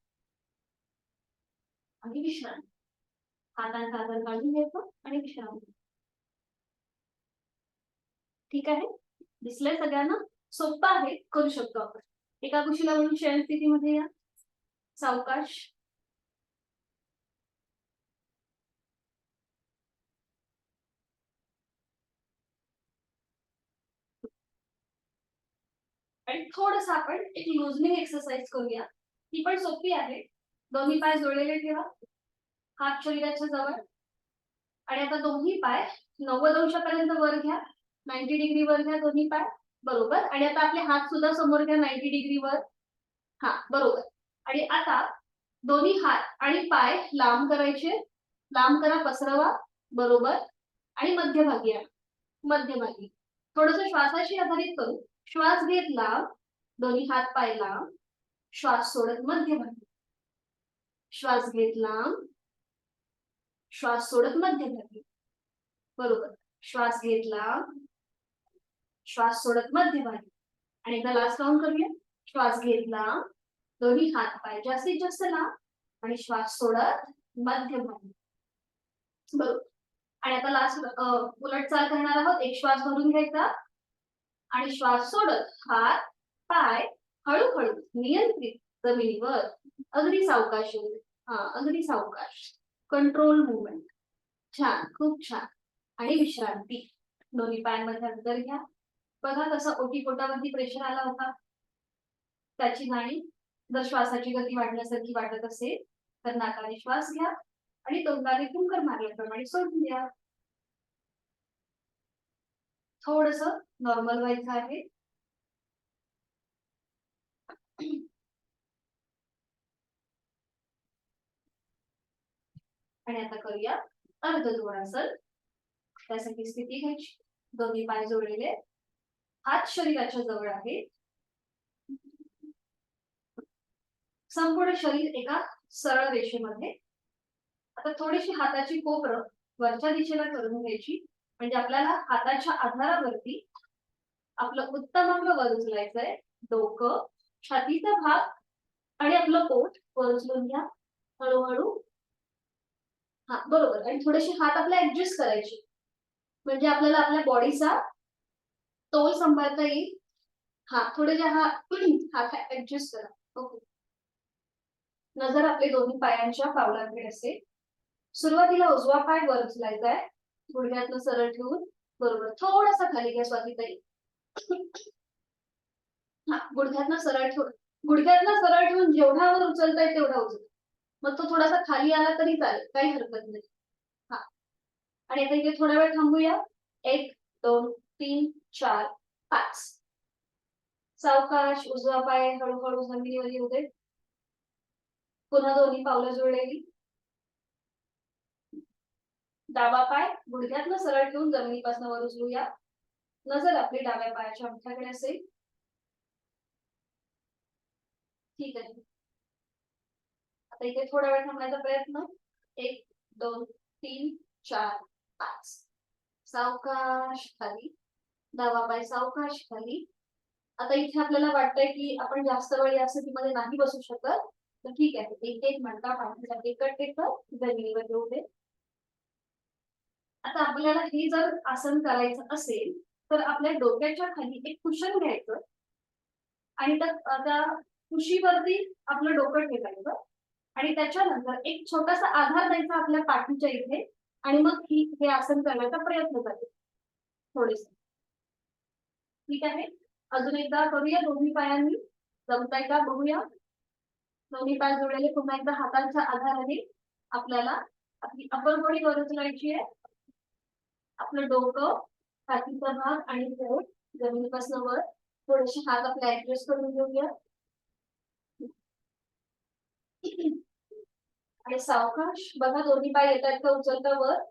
आणि विश्रांती. हातांचा आधार काढून घ्यायचा आणि विश्रांती. ठीक आहे, दिसलंय सगळ्यांना? सोपं आहे, करू शकतो आपण. एका कुशीला वळून शयन स्थितीमध्ये या. सावकाश. आणि थोडस आपण एक लुजनिंग एक्सरसाइज करूया, ती पण सोपी आहे. दोन्ही पाय जोडलेले ठेवा, हात शरीराच्या जवळ, आणि आता दोन्ही पाय 90 अंशापर्यंत वर घ्या. 90 डिग्री वर घ्या दोन्ही पाय, बरोबर. आणि आता आपले हात सुद्धा समोर घ्या 90 डिग्री वर. हा, बरोबर. आणि आता दोन्ही हात आणि पाय लांब करायचे, लांब करा, पसरवा, बरोबर. आणि मध्यभागी या, मध्यभागी. थोडस श्वासाशी आधारित करू. श्वास घेत लांब, दोन्ही हात पाय लांब, श्वास सोडत मध्यभागी. श्वास घेत लांब, श्वास सोडत मध्यभागी, बरोबर. श्वास घेत लांब, श्वास सोडत मध्यभागी. आणि एकदा लास्ट काउंट करूया. श्वास घेत लांब, दोन्ही हात पाय जास्तीत जास्त लांब, आणि श्वास सोडत मध्यभागी, बरोबर. आणि आता लास्ट उलट चाल करणार आहोत. एक श्वास भरून घ्यायचा आणि श्वास सोडत हात पाय हळूहळू नियंत्रित जमिनीवर, अगदी सावकाश. हा, अगदी सावकाश, कंट्रोल मुवमेंट. छान, खूप छान. आणि विश्रांती. दोन्ही पायांमध्ये अंतर घ्या. बघा कसा ओटीपोटावरती प्रेशर आला होता, त्याची जाणीव. जर श्वासाची गती वाढल्यासारखी वाटत असेल तर नाकाने श्वास घ्या आणि तोंडाने फुंकर मारल्याप्रमाणे सोडून द्या. थोडस नॉर्मल व्हायचं आहे. आणि आता करूया अर्धध्रुवासन. त्यासाठी स्थिती घ्यायची, दोन्ही पाय जोडलेले, हात शरीराच्या जवळ आहे, संपूर्ण शरीर एका सरळ रेषेमध्ये. आता थोडीशी हाताची कोपरं वरच्या दिशेला करून घ्यायची, म्हणजे आपल्याला हाताच्या आधारावरती आपलं उत्तमांग वर उचलायचंय. डोकं, छातीचा भाग आणि आपलं पोट वर उचलून घ्या हळूहळू. हा, बरोबर. आणि थोडेसे हात आपले ऍडजस्ट करायचे, म्हणजे आपल्याला आपल्या बॉडीचा तोल सांभाळता येईल. हा, थोडे जे हात ऍडजस्ट करा. ओके. नजर आपले दोन्ही पायांच्या पावलांकडे असेल. सुरुवातीला उजवा पाय वर उचलायचा आहे, गुडघ्यातनं सरळ ठेवून, बरोबर. थोडासा खाली घ्या स्वातीताई. हा, गुडघ्यातनं सरळ ठेवून, गुडघ्यातनं सरळ ठेवून जेवढा वर उचलताय तेवढा उचल. मग तो थोडासा खाली आला तरी चालेल, काही हरकत नाही. हा, आणि आता इथे थोडा वेळ थांबूया. 1 2 3 4 5. सावकाश उजवा पाय हळूहळू जमिनीवर येऊ दे. पुन्हा दोन्ही पावलं जोडलेली. डावा पाय गुडघ्यातनं सरळ ठेवून जमिनीपासून वर उचलूया. नजर आपली डाव्या पायाच्या अंगठ्याकडे असेल. ठीक आहे. आता इथे थोडा वेळ थांबण्याचा प्रयत्न. 1 2 3 4 5. सावकाश खाली, डावा पाय सावकाश खाली. आता इथे आपल्याला वाटतंय की आपण जास्त वेळ या स्थितीमध्ये नाही बसू शकत, तर ठीक आहे. एक एक मिनिटा पाठीसाठी कट टेकर जमिनीवर येऊ दे. आता आपल्याला हे जर आसन करायचं असेल तर आपल्या डोक्याच्या खाली एक कुशन घ्यायचं आणि त्या कुशीवरती आपलं डोकं ठेवायचं आणि त्याच्यानंतर एक छोटासा आधार द्यायचा आपल्या पाठीच्या इथे, आणि मग हे आसन करण्याचा प्रयत्न करायचा थोडेसे. ठीक आहे, अजून एकदा करूया दोन्ही पायांनी. जमताय का बघूया. दोन्ही पाय जोडलेले. पुन्हा एकदा हातांच्या आधाराने आपल्याला आपली अपर बॉडी वर उचलायची आहे. आपलं डोकं, छातीचा भाग आणि पोट जमिनीपासून वर. थोडेसे हात आपले ऍडजस्ट करून घेऊया. आणि सावकाश बघा, दोन्ही पाय येतात का उचलता वर.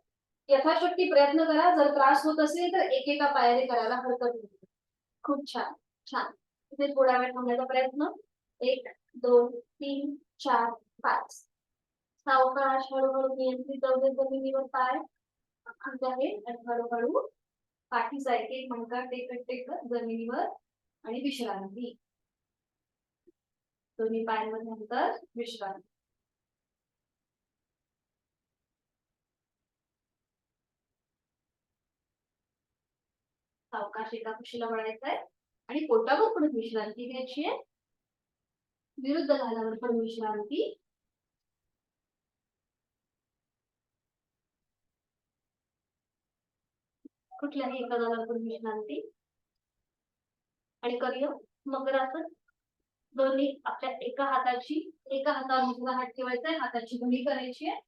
यथाशक्ती प्रयत्न करा. जर त्रास होत असेल तर एकेका पायाने करायला हरकत नाही. खूप छान. छान. इथे थोडा वेळ थांबण्याचा प्रयत्न. 1 2 3 4 5. सावकाश हळूहळू नियंत्रित जाऊ दे जमिनीवर पाय. आहे आणि हळूहळू पाठीचा एक एक मणका टेकत टेकत जमिनीवर आणि विश्रांती. दोन्ही पायांमध्ये अंतर, विश्रांती. सावकाश एका कुशीला वळायचं आहे आणि पोटावर पण विश्रांती घ्यायची आहे. विरुद्ध घालावर पण विश्रांती. कुठल्याही एका घालावर पण विश्रांती. आणि करूया मकरासन. दोन्ही आपल्या एका हातावर दुसरा हात ठेवायचा आहे. हाताची घडी करायची आहे.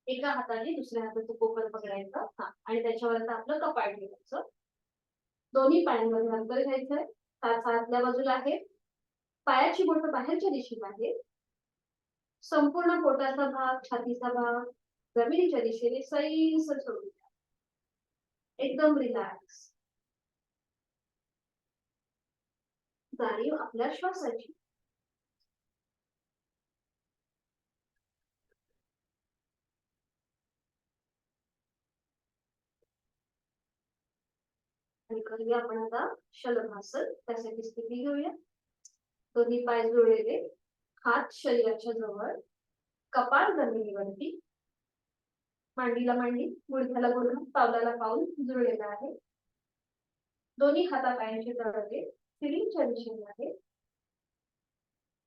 एका हाताने दुसऱ्या हाताचं कोपर पकडायचं आणि त्याच्यावर आपलं कपाळ ठेवायचं. दोन्ही पायांमध्ये अंतर घ्यायचंय. हात आतल्या बाजूला आहे. पायाची बोटं बाहेरच्या दिशेला आहे. संपूर्ण पोटाचा भाग, छातीचा भाग जमिनीच्या दिशेने सैल सोडून एकदम रिलॅक्स. जाणीव आपल्या श्वासाची. आणि करूया आपण आता शलभासन. त्यासाठी स्थिती घेऊया. दोन्ही पाय जुळलेले, हात शरीराच्या जवळ, कपाळ जमिनीवरती, मांडीला मांडी, गुडघ्याला गुडघा, पावलाला पाऊल जुळलेला आहे. दोन्ही हातापायांचे तळवे सिलिंगच्या दिशेने आहे.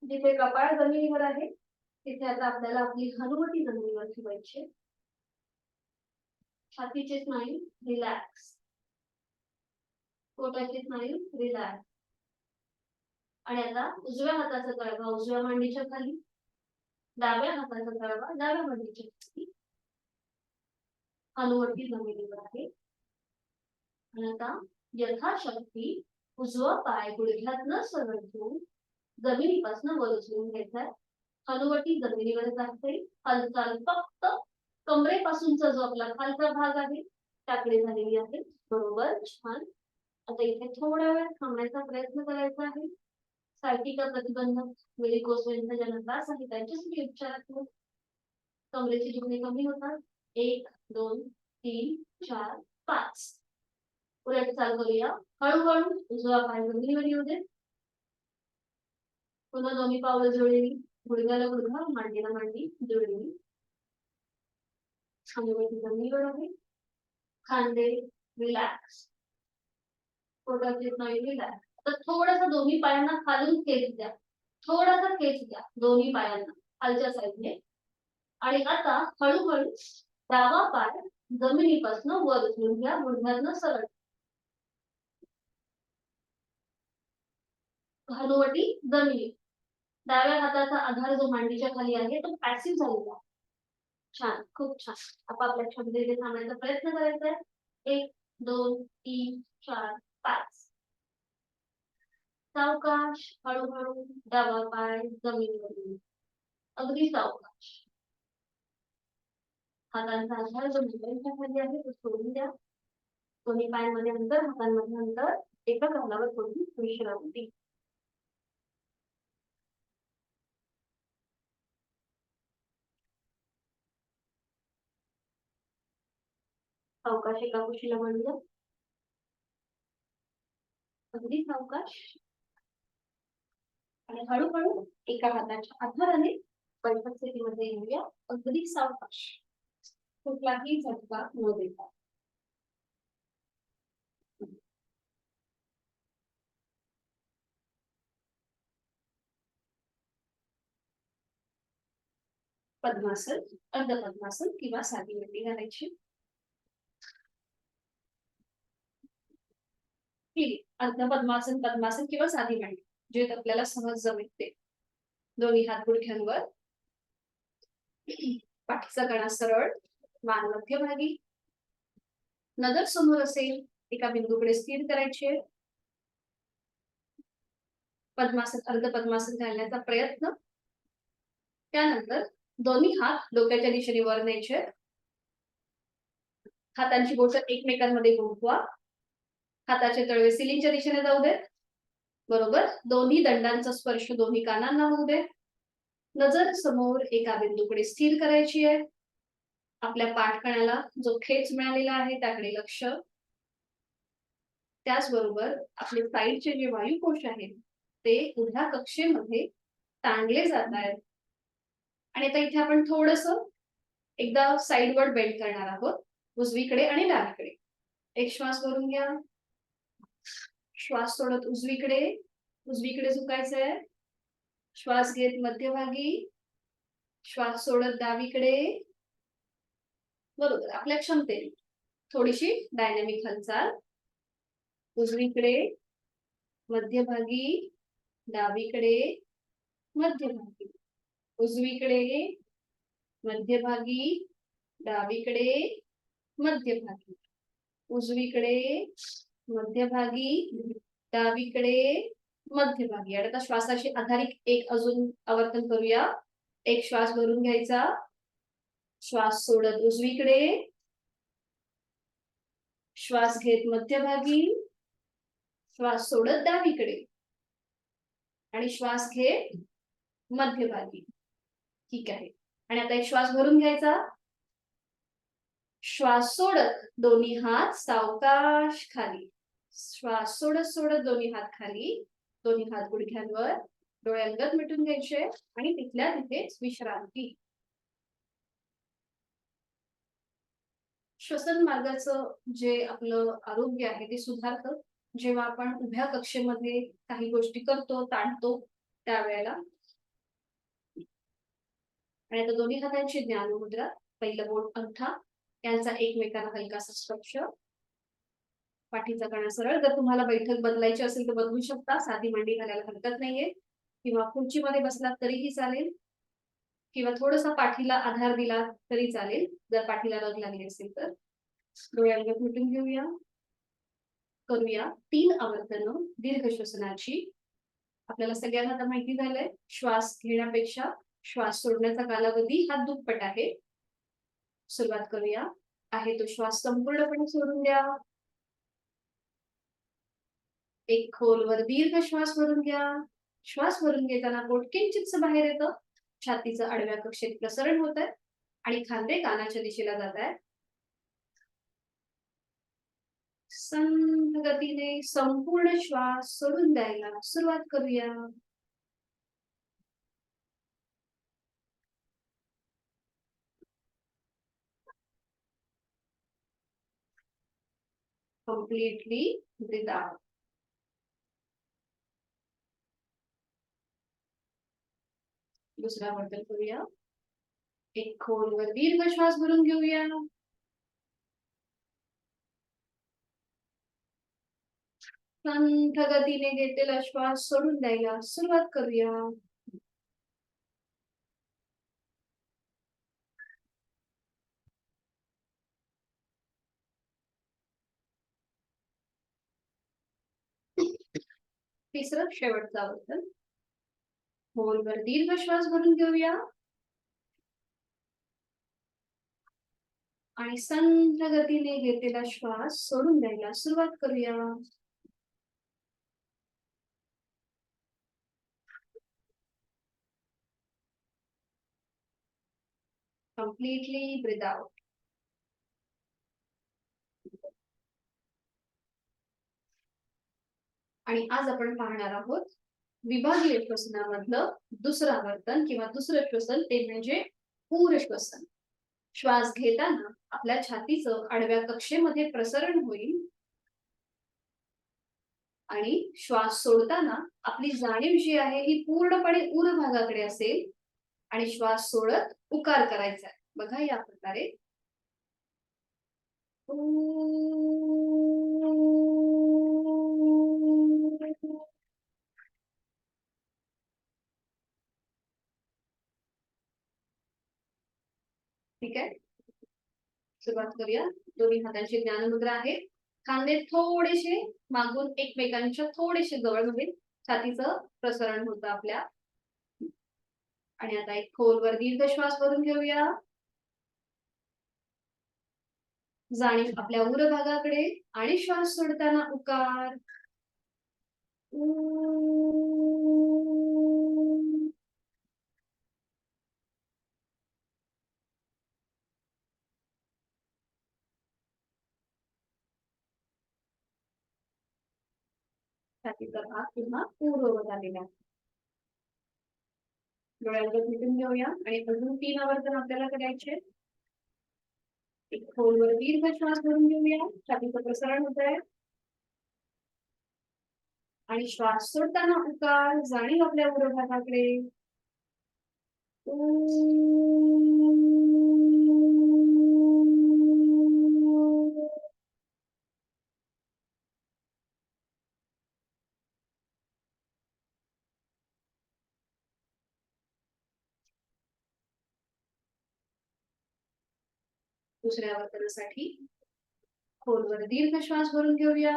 जिथे कपाळ जमिनीवर आहे तिथे आता आपल्याला आपली हनुवटी जमिनीवर ठेवायची. छातीचे स्नायू रिलॅक्स, पोटाचे स्नायू रिलॅक्स. आणि आता उजव्या हाताचा तळवा उजव्या मांडीच्या खाली, डाव्या हाताचा तळवा डाव्या मांडीच्या खाली, हनुवटी जमिनीवर आहे. आणि आता यथाशक्ती उजवा पाय गुडघ्यातनं सरळ घेऊन जमिनीपासून वर उचलून घ्यायचा. हनुवटी जमिनीवर जाते. हालचाल फक्त कमरेपासूनचा जो आपला खालचा भाग आहे त्याकडे झालेली आहे. बरोबर, छान. आता इथे थोडा वेळ थांबण्याचा प्रयत्न करायचा आहे. सायटिका प्रतिबंधक, व्हेरिकोस वेन्सचा ज्यांना त्रास आहे त्यांच्यासाठी उपचारात्मक. कमरेची दुखणे कमी होतात. 1 2 3 4 5. उलट चाल करूया. हळूहळू उजवा पाय जमिनीवर येऊ दे. पुन्हा दोन्ही पावलं जुळलेली, गुडघ्याला गुडघा, मांडीला मांडी जुळलेली. हनुवटी जमिनीवर आहे. खांदे रिलॅक्स, पोटाचे स्नायू रिलॅक्स. तर थोडासा दोन्ही पायांना खालून खेच द्या. थोडासा खेच द्या दोन्ही पायांना खालच्या साईडने. आणि आता हळूहळू डावा पाय जमिनीपासून वर उचलून घ्या. गुडघ्यातनं सरळ. हनुवटी जमिनी. डाव्या हाताचा आधार जो मांडीच्या खाली आहे तो पॅसिव्ह झालेला. छान, खूप छान. आपापल्या क्षमतेने थांबण्याचा प्रयत्न करायचा आहे. 1 2 3 4 5. सावकाश हळूहळू डावा पाय जमिनीवर. अगदी सावकाश. हातांचा आधार जो मांडीच्या खाली आहे तो सोडून द्या. दोन्ही पायांमध्ये अंतर, हातांमध्ये अंतर. एका गालावर थोडी विश्रांती. सावकाश एका कुशीला वळूया. अगदी सावकाश. आणि हळूहळू एका हाताच्या आधाराने बैठक स्थितीमध्ये येऊया. अगदी सावकाश, कुठलाही झटका न देता. पद्मासन, अर्ध पद्मासन किंवा साधी मांडी घालायची. अर्ध पद्मासन, पद्मासन किंवा साधी मांडी जे आपल्याला सहज जमेल ते. दोन्ही हात गुडघ्यांवर. पाठीचा कणा सरळ, मान मध्यभागी, नजर समोर असेल, एका बिंदूकडे स्थिर करायचे. पद्मासन, अर्ध पद्मासन घालण्याचा प्रयत्न. त्यानंतर दोन्ही हात डोक्याच्या दिशेने वर न्यायचे. हातांची बोटं एकमेकांमध्ये गुंफवा. हाताचे तळवे सिलिंगच्या दिशेने जाऊ देत. बरोबर. दोन्ही दंडांचा स्पर्श दोन्ही कानांना होऊ दे. नजर समोर एका बिंदूकडे स्थिर करायची आहे. आपल्या पाठकण्याला जो खेच मिळालेला आहे त्याकडे लक्ष. त्याचबरोबर आपले साईडचे जे वायुकोश आहेत ते उभ्या कक्षेमध्ये ताणले जात आहेत. आणि आता इथे आपण थोडस एकदा साईडवर बेंड करणार आहोत, उजवीकडे आणि डावीकडे. एक श्वास भरून घ्या. श्वास सोडत उजवीकडे, उजवीकडे झुकायचंय. श्वास घेत मध्यभागी, श्वास सोडत डावीकडे. बरोबर. आपल्या क्षमतेने थोडीशी डायनॅमिक हालचाल. उजवीकडे, मध्यभागी, डावीकडे, मध्यभागी, उजवीकडे, मध्यभागी, डावीकडे, मध्यभागी, उजवीकडे, मध्यभागी, डावीकडे, मध्यभागी. आणि आता श्वासाशी आधारित एक अजून आवर्तन करूया. एक श्वास भरून घ्यायचा. श्वास सोडत उजवीकडे, श्वास घेत मध्यभागी, श्वास सोडत डावीकडे आणि श्वास घेत मध्यभागी. ठीक आहे. आणि आता एक श्वास भरून घ्यायचा. श्वास सोडत दोन्ही हात सावकाश खाली. श्वास सोडत सोडत दोन्ही हात खाली, दोन्ही हात गुडघ्यांवर, डोळे अलगद मिटून घ्यायचे आणि तिथल्या तिथेच विश्रांती. श्वसन मार्गाचं जे आपलं आरोग्य आहे ते सुधारतं जेव्हा आपण उभ्या कक्षेमध्ये काही गोष्टी करतो, ताणतो त्यावेळेला. आणि आता दोन्ही हातांची ज्ञान मुद्रा. पहिलं बोट अंगठा यांचा एकमेकांना हलकासा स्पर्श. पाठीचा कणा सरळ. जर तुम्हाला बैठक बदलायची असेल तर बदलू शकता. साधी मांडी घालायला हरकत नाहीये. किंवा खुर्चीमध्ये बसलात तरीही चालेल, किंवा थोडासा पाठीला आधार दिला तरी चालेल जर पाठीला लग लागली असेल तर. डोळे अलगद मिटून घेऊया. करूया 3 आवर्तनं दीर्घ श्वसनाची. आपल्याला सगळ्यांना आता माहिती झालंय श्वास घेण्यापेक्षा श्वास सोडण्याचा कालावधी हा दुप्पट आहे. सुरुवात करूया. आहे तो श्वास संपूर्णपणे सोडून द्या. एक खोलवर दीर्घ श्वास भरून घ्या. श्वास भरून घेताना पोट किंचितच बाहेर येतं. छातीचं आडव्या कक्षेत प्रसरण होत आहे आणि खांदे कानाच्या दिशेला जात आहेत. संथ गतीने संपूर्ण श्वास सोडून द्यायला सुरुवात करूया. Completely breathe out. दुसरा बदल करूया. एक खोलवर दीर्घ श्वास भरून घेऊया. संथ गतीने घेतलेला श्वास सोडून द्यायला सुरुवात करूया. तिसरं शेवटचं आवर्तन. खोलवर दीर्घ श्वास भरून घेऊया आणि संथ गतीने घेतलेला श्वास सोडून द्यायला सुरुवात करूया. Completely breathe out. आणि आज आपण पाहणार आहोत विभागीय श्वसनामधलं दुसरं आवर्तन किंवा दुसरं श्वसन, ते म्हणजे पूर श्वसन. श्वास घेताना आपल्या छातीचं आडव्या कक्षेमध्ये प्रसरण होईल आणि श्वास सोडताना आपली जाणीव जी आहे ही पूर्णपणे उर भागाकडे असेल आणि श्वास सोडत उकार करायचा आहे. बघा या प्रकारे. ठीक आहे, सुरुवात करूया. दोन्ही हातांची ज्ञानमुद्रा आहे. खांदे थोडेसे मागून एकमेकांच्या थोडेसे जवळ म्हणजे छातीचं प्रसरण होतं आपल्या. आणि आता एक खोलवर दीर्घ श्वास भरून घेऊया. जाणीव आपल्या उर भागाकडे आणि श्वास सोडताना उकार. छातीचा भाग पुन्हा पूर्ववत आलेला. डोळ्यांवर मिटून घेऊया आणि अजून 3 आवर्तन आपल्याला करायचे. एक खोलवर दीर्घ श्वास भरून घेऊया. छातीचं प्रसारण होत आहे. आणि श्वास सोडताना उकार. जाणीव आपल्या उर भागाकडे. दुसऱ्या आवर्तनासाठी खोलवर दीर्घ श्वास भरून घेऊया.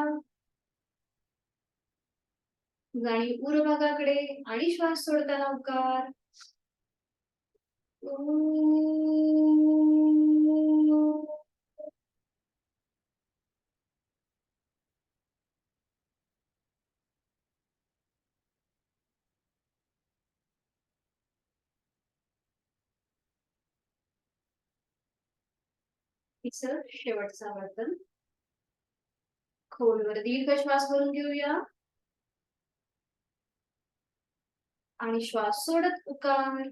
जाणीव उर भागाकडे आणि श्वास सोडताना उकार. तिसरं शेवटचं आवर्तन. खोलवर दीर्घ श्वास भरून घेऊया. आणि श्वास सोडत उकार.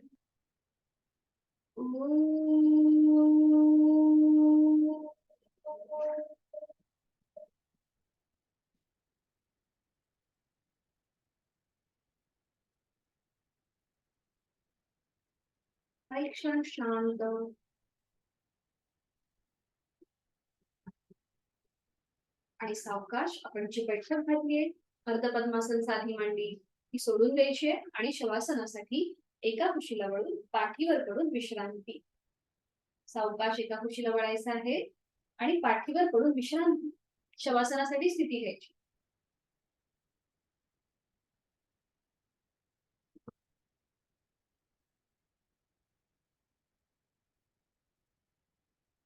एक क्षण शांत. आणि सावकाश आपण जी बैठक घातलीये अर्ध पद्मासन साधी मांडी ती सोडून द्यायची आणि शवासनासाठी एका कुशीला वळून पाठीवर पडून विश्रांती. सावकाश एका कुशीला वळायचं आहे आणि पाठीवर पडून विश्रांती. शवासनासाठी स्थिती घ्यायची.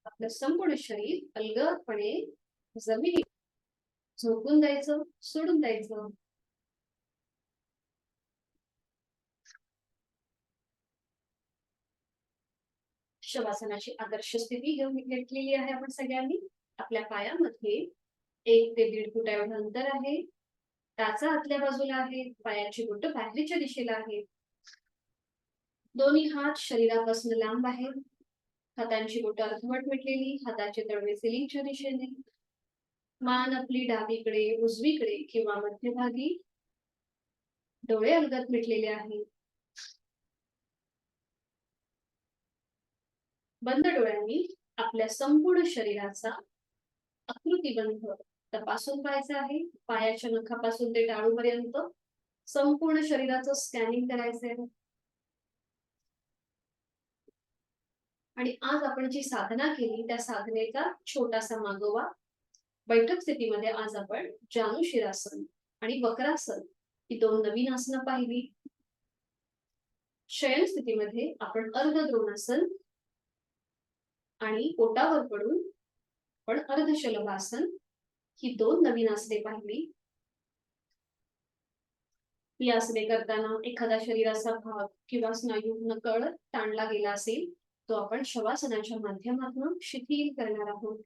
आपलं संपूर्ण शरीर अलगदपणे जमिनी झोपून द्यायचं, सोडून द्यायचं. शवासनाची आदर्श स्थिती घेतलेली आहे आपण सगळ्यांनी. आपल्या पायामध्ये 1 ते 1.5 फूट एवढं अंतर आहे. टाचा आतल्या बाजूला आहे. पायाची बोटं बाहेरच्या दिशेला आहेत. दोन्ही हात शरीरापासून लांब आहेत. हातांची बोटं अर्धवट मिटलेली. हाताचे तळवे सिलिंगच्या दिशेने. मान आपली डावीकडे, उजवीकडे किंवा मध्यभागी. डोळे अलगद मिटलेले आहेत. बंद डोळ्यांनी आपल्या संपूर्ण शरीराचा आकृतीबंध तपासून पाहायचा आहे. पायाच्या नखापासून ते टाळूपर्यंत संपूर्ण शरीराचं स्कॅनिंग करायचंय. आणि आज आपण जी साधना केली त्या साधनेचा छोटासा मागोवा. बैठक स्थितीमध्ये आज आपण जानुशिरासन आणि वक्रासन ही 2 नवीन आसनं पाहिली. शयन स्थितीमध्ये आपण अर्ध द्रोणासन आणि पोटावर पडून पण अर्धशलभासन ही 2 नवीन आसने पाहिली. ही आसने करताना एखादा शरीराचा भाग किंवा स्नायू नकळत ताणला गेला असेल तो आपण शवासनाच्या माध्यमातून शिथिल करणार आहोत.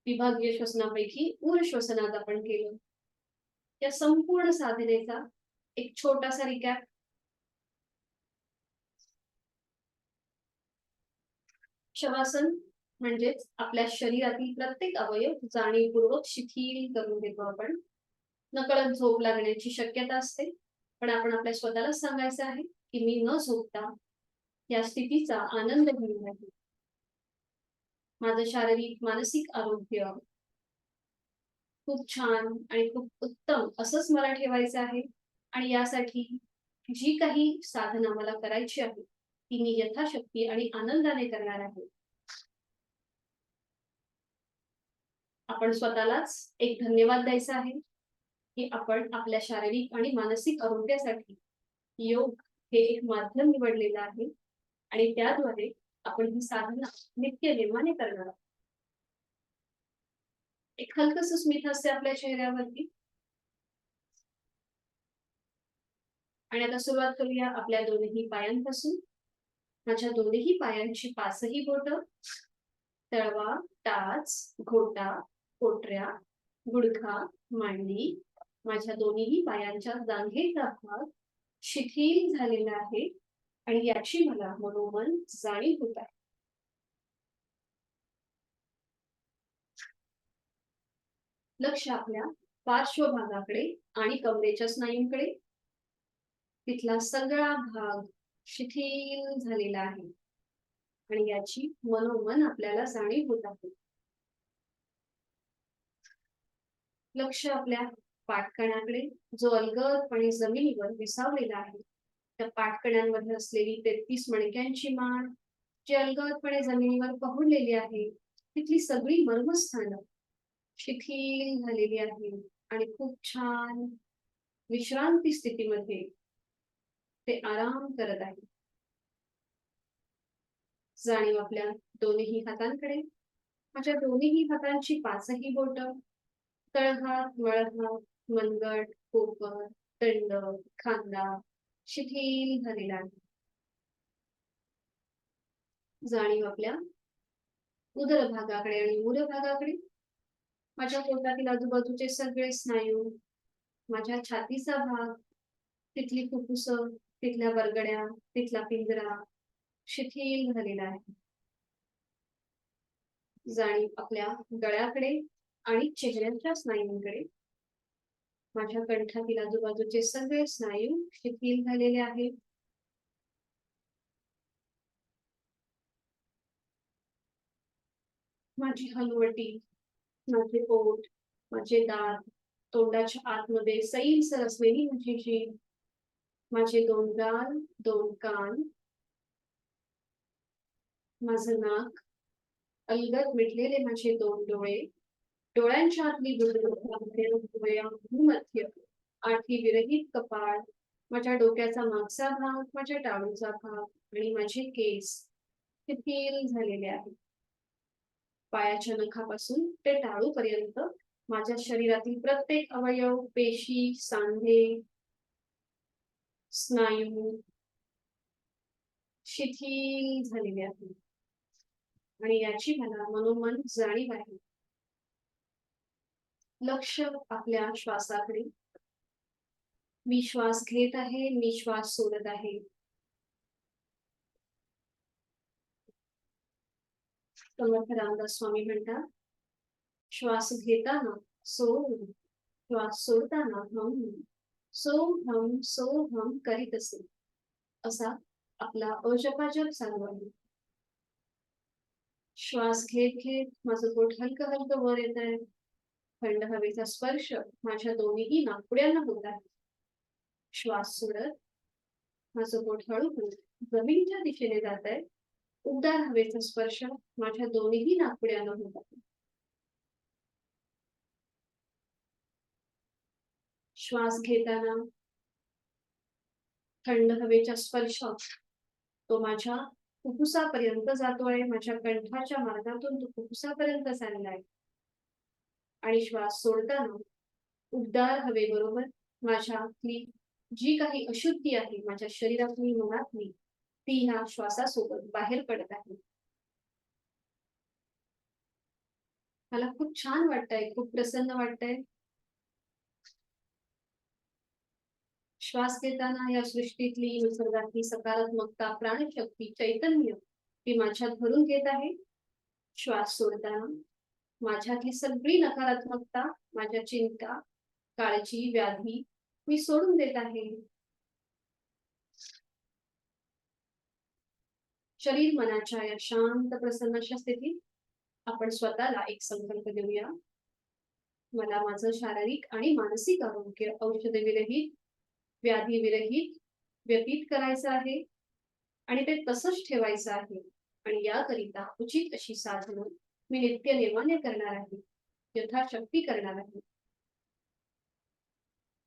विभागीय श्वसनापैकी उर श्वसनात आपण केलं. या संपूर्ण साधनेचा एक छोटासा रिकॅप. शवासन म्हणजेच आपल्या शरीरातील प्रत्येक अवयव जाणीवपूर्वक शिथिल करून घेतो आपण. नकळत झोप लागण्याची शक्यता असते पण आपण आपल्या स्वतःला सांगायचं आहे की मी न झोपता या स्थितीचा आनंद घेणार आहे. माझं शारीरिक मानसिक आरोग्य खूप छान आणि खूप उत्तम असंच मला ठेवायचं आहे. आणि यासाठी जी काही साधना मला करायची आहे ती मी यथाशक्ती आणि आनंदाने करणार आहे. आपण स्वतःलाच एक धन्यवाद द्यायचा आहे की आपण आपल्या शारीरिक आणि मानसिक आरोग्यासाठी योग हे एक माध्यम निवडलेलं आहे आणि त्याद्वारे आपण ही साधना नित्य नेमाने करणार आहोत. एक हलकस स्मित हास्य आपल्या चेहऱ्यावरती. आणि आता सुरुवात करूया आपल्या दोन्ही पायांपासून. माझ्या दोन्ही पायांची पाचही बोट, तळवा, टाच, घोटा, पोटऱ्या, गुडघा, मांडी, माझ्या दोन्ही पायांच्या जांघेचा भाग शिथिल झालेला आहे आणि याची मला मनोमन जाणीव होत आहे. लक्ष आपल्या पार्श्वभागाकडे आणि कमरेच्या स्नायूंकडे. तिथला सगळा भाग शिथिल झालेला आहे आणि याची मनोमन आपल्याला जाणीव होत आहे. लक्ष आपल्या पाठकण्याकडे, जो अलगदपणे जमिनीवर विसावलेला आहे. त्या पाठकण्यांमध्ये असलेली 33 मणक्यांची माळ जी अलगदपणे जमिनीवर पहुडलेली आहे, तिथली सगळी मर्मस्थानं शिथिल झालेली आहे आणि खूप छान विश्रांती स्थितीमध्ये ते आराम करत आहे. जाणीव आपल्या दोन्ही हातांकडे. माझ्या दोन्ही हातांची पाचही बोट, तळहात, मळहात, मनगट, कोपर, दंड, खांदा शिथिल झालेला आहे. जाणीव आपल्या उदर भागाकडे आणि मूळ भागाकडे. माझ्या पोटातील आजूबाजूचे सगळे स्नायू, माझ्या छातीचा भाग, तिथली फुफ्फुस, तिथल्या बरगड्या, तिथला पिंजरा शिथिल झालेला आहे. जाणीव आपल्या गळ्याकडे आणि चेहऱ्याच्या स्नायूंकडे. माझ्या कंठातील आजूबाजूचे सगळे स्नायू शिथिल झालेले आहेत. माझी हलवटी, माझे पोट, माझे दात, तोंडाच्या आतमध्ये सैलसर असलेली माझी जीभ, माझे दोन गाल, दोन कान, माझं नाक, अलगद मिटलेले माझे दोन डोळे, डोळ्यांच्या आतली भूमध्य, आठी विरहित कपाळ, माझ्या डोक्याचा मागचा भाग, माझ्या टाळूचा भाग आणि माझे केस शिथिल झालेले आहेत. पायाच्या नखापासून ते टाळूपर्यंत माझ्या शरीरातील प्रत्येक अवयव, पेशी, सांधे, स्नायू शिथिल झालेले आहेत आणि याची मला मनोमन जाणीव आहे. लक्ष आपल्या श्वासाकडे. मी श्वास घेत आहे, मी श्वास सोडत आहे. समर्थ रामदास स्वामी म्हणतात, श्वास घेताना सोम, श्वास सोडताना हम, सो हम करीत असे. असा आपला अजपाजप चालू आहे. श्वास घेत घेत माझं पोट हलकं हलकं वर येत आहे. थंड हवेचा स्पर्श माझ्या दोन्ही नाकपुड्यांना होत आहे. श्वास सोडत माझं पोट हळूहळू जमिनीच्या दिशेने जात आहे. उबदार हवेचा स्पर्श माझ्या दोन्ही नाकपुड्यांना होत आहे. श्वास घेताना थंड हवेचा स्पर्श तो माझ्या फुफ्फुसापर्यंत जातोय. माझ्या कंठाच्या मार्गातून तो फुफ्फुसापर्यंत चाललाय आणि श्वास सोडताना उबदार हवेबरोबर माझ्यातली जी काही अशुद्धी आहे माझ्या शरीरातली, मनातली, ती ह्या श्वासासोबत बाहेर पडत आहे. मला खूप छान वाटतंय, खूप प्रसन्न वाटतंय. श्वास घेताना या सृष्टीतली, निसर्गातली सकारात्मकता, प्राणशक्ती, चैतन्य ती माझ्यात भरून घेत आहे. श्वास सोडताना माझ्यातली सगळी नकारात्मकता, माझ्या चिंता, काळजी, व्याधी मी सोडून देत आहे. शरीर मनाच्या या शांत प्रसन्न अशा स्थितीत आपण स्वतःला एक संकल्प देऊया. मला माझं शारीरिक आणि मानसिक आरोग्य औषध विरहित, व्याधी विरहित व्यतीत करायचं आहे. आणि ते तसंच ठेवायचं आहे. आणि याकरिता उचित अशी साधनं मी नित्य नेमाने करणार आहे, यथाशक्ती करणार आहे.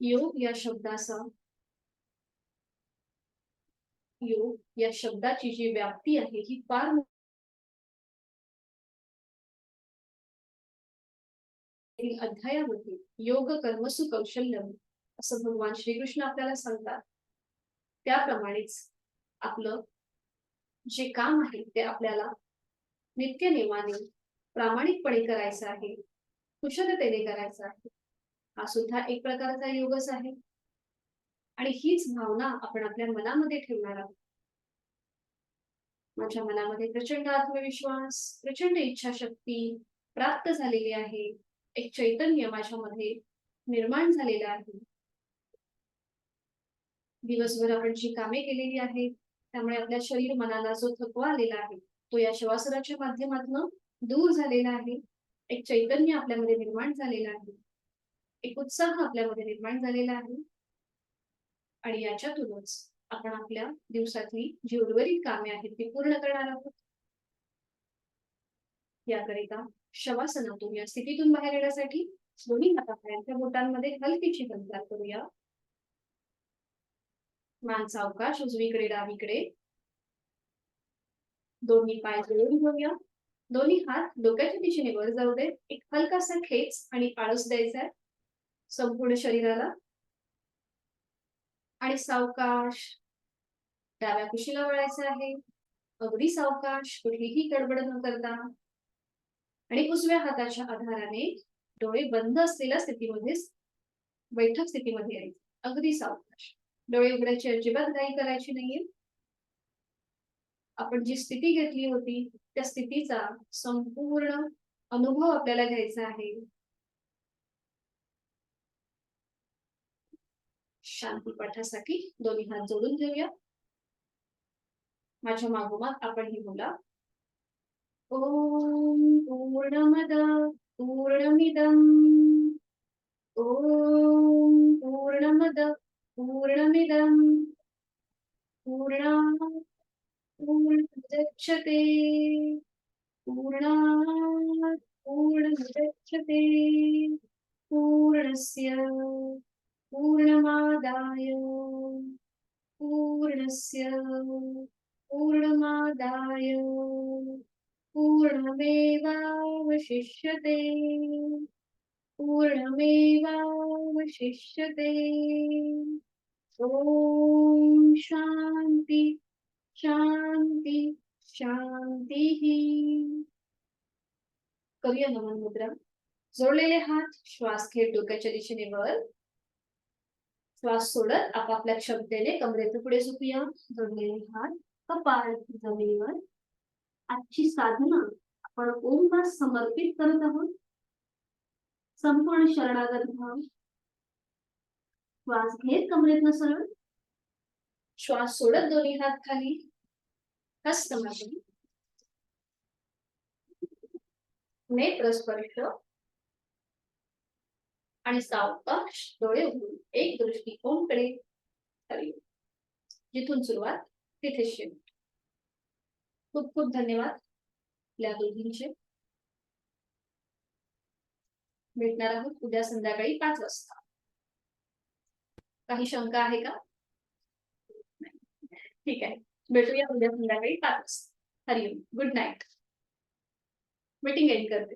योग या शब्दाची जी व्याप्ती आहे ही फार अध्यायामध्ये योग कर्मसु कौशल्यम असं भगवान श्रीकृष्ण आपल्याला सांगतात. त्याप्रमाणेच आपलं जे काम आहे ते आपल्याला नित्य नेमाने प्रामाणिकपणे करायचं आहे, कुशलतेने करायचं आहे. हा सुद्धा एक प्रकारचा योगच आहे. आणि हीच भावना आपण आपल्या मनामध्ये ठेवणार आहोत. माझ्या मनामध्ये प्रचंड आत्मविश्वास, प्रचंड इच्छाशक्ती प्राप्त झालेली आहे. एक चैतन्य माझ्यामध्ये निर्माण झालेलं आहे. दिवसभर आपण जी कामे केलेली आहेत त्यामुळे आपल्या शरीर मनाला जो थकवा आलेला आहे तो या शवासनाच्या माध्यमातून दूर झालेला आहे. एक चैतन्य आपल्यामध्ये निर्माण झालेला आहे. एक उत्साह आपल्यामध्ये निर्माण झालेला आहे. आणि याच्यातूनच आपण आपल्या दिवसातली जी उर्वरित कामे आहेत ती पूर्ण करणार आहोत. याकरिता शवासनातून या स्थितीतून बाहेर येण्यासाठी दोन्ही हातापायांच्या बोटांमध्ये हलकीची हालचाल करूया. मान सावकाश उजवीकडे डावीकडे. दोन्ही पाय जोडून घेऊया. दोन्ही हात डोक्याच्या दिशेने वर जाऊ दे. एक हलकासा खेच आणि आळस द्यायचा आहे संपूर्ण शरीराला. आणि सावकाश डाव्या कुशीला वळायचं आहे. अगदी सावकाश, कुठलीही गडबड न करता. आणि उजव्या हाताच्या आधाराने डोळे बंद असलेल्या स्थितीमध्ये बैठक स्थितीमध्ये यायचं. अगदी सावकाश. डोळे उघडायची अजिबात घाई करायची नाहीये. आपण जी स्थिती घेतली होती त्या स्थितीचा संपूर्ण अनुभव आपल्याला घ्यायचा आहे. शांती पाठासाठी दोन्ही हात जोडून घेऊया. माझ्या मागोमाग आपण ही बोला. ओम पूर्णमद पूर्णमिदं ओम पूर्णमद पूर्णमिदं पूर्णात् पूर्णमुदच्यते पूर्णात् पूर्णमुदच्यते पूर्णस्य पूर्णमादाय पूर्णस्य पूर्णमादाय पूर्णमेवावशिष्यते पूर्णमेवावशिष्यते. ओम शांती शांती शांती. करूया नमन मुद्रा. जोडलेले हात श्वास घेत डोक्याच्या दिशेने वर. श्वास सोडत आपापल्या क्षमतेने कमरेच्या पुढे झुकूया. जोडलेले हात कपाळ जमिनीवर. आजची साधना आपण ओमला समर्पित करत आहोत. संपूर्ण शरणागत भाव. श्वास घेत कमरेतनं सरळ. श्वास सोडत दोन्ही हात खाली. हस्त मागे. नेत्र स्पर्श. आणि सावकाश डोळे उघडून एक दृष्टी ओमकडे हवी. जिथून सुरुवात तिथे शेवट. खूप खूप धन्यवाद आपल्या दोघींचे. भेटणार आहोत उद्या संध्याकाळी 5 वाजता. काही शंका आहे का? ठीक आहे, भेटूया उद्या संध्याकाळी 5 वाजता. हरिओम. Good night. मीटिंग एंड करते.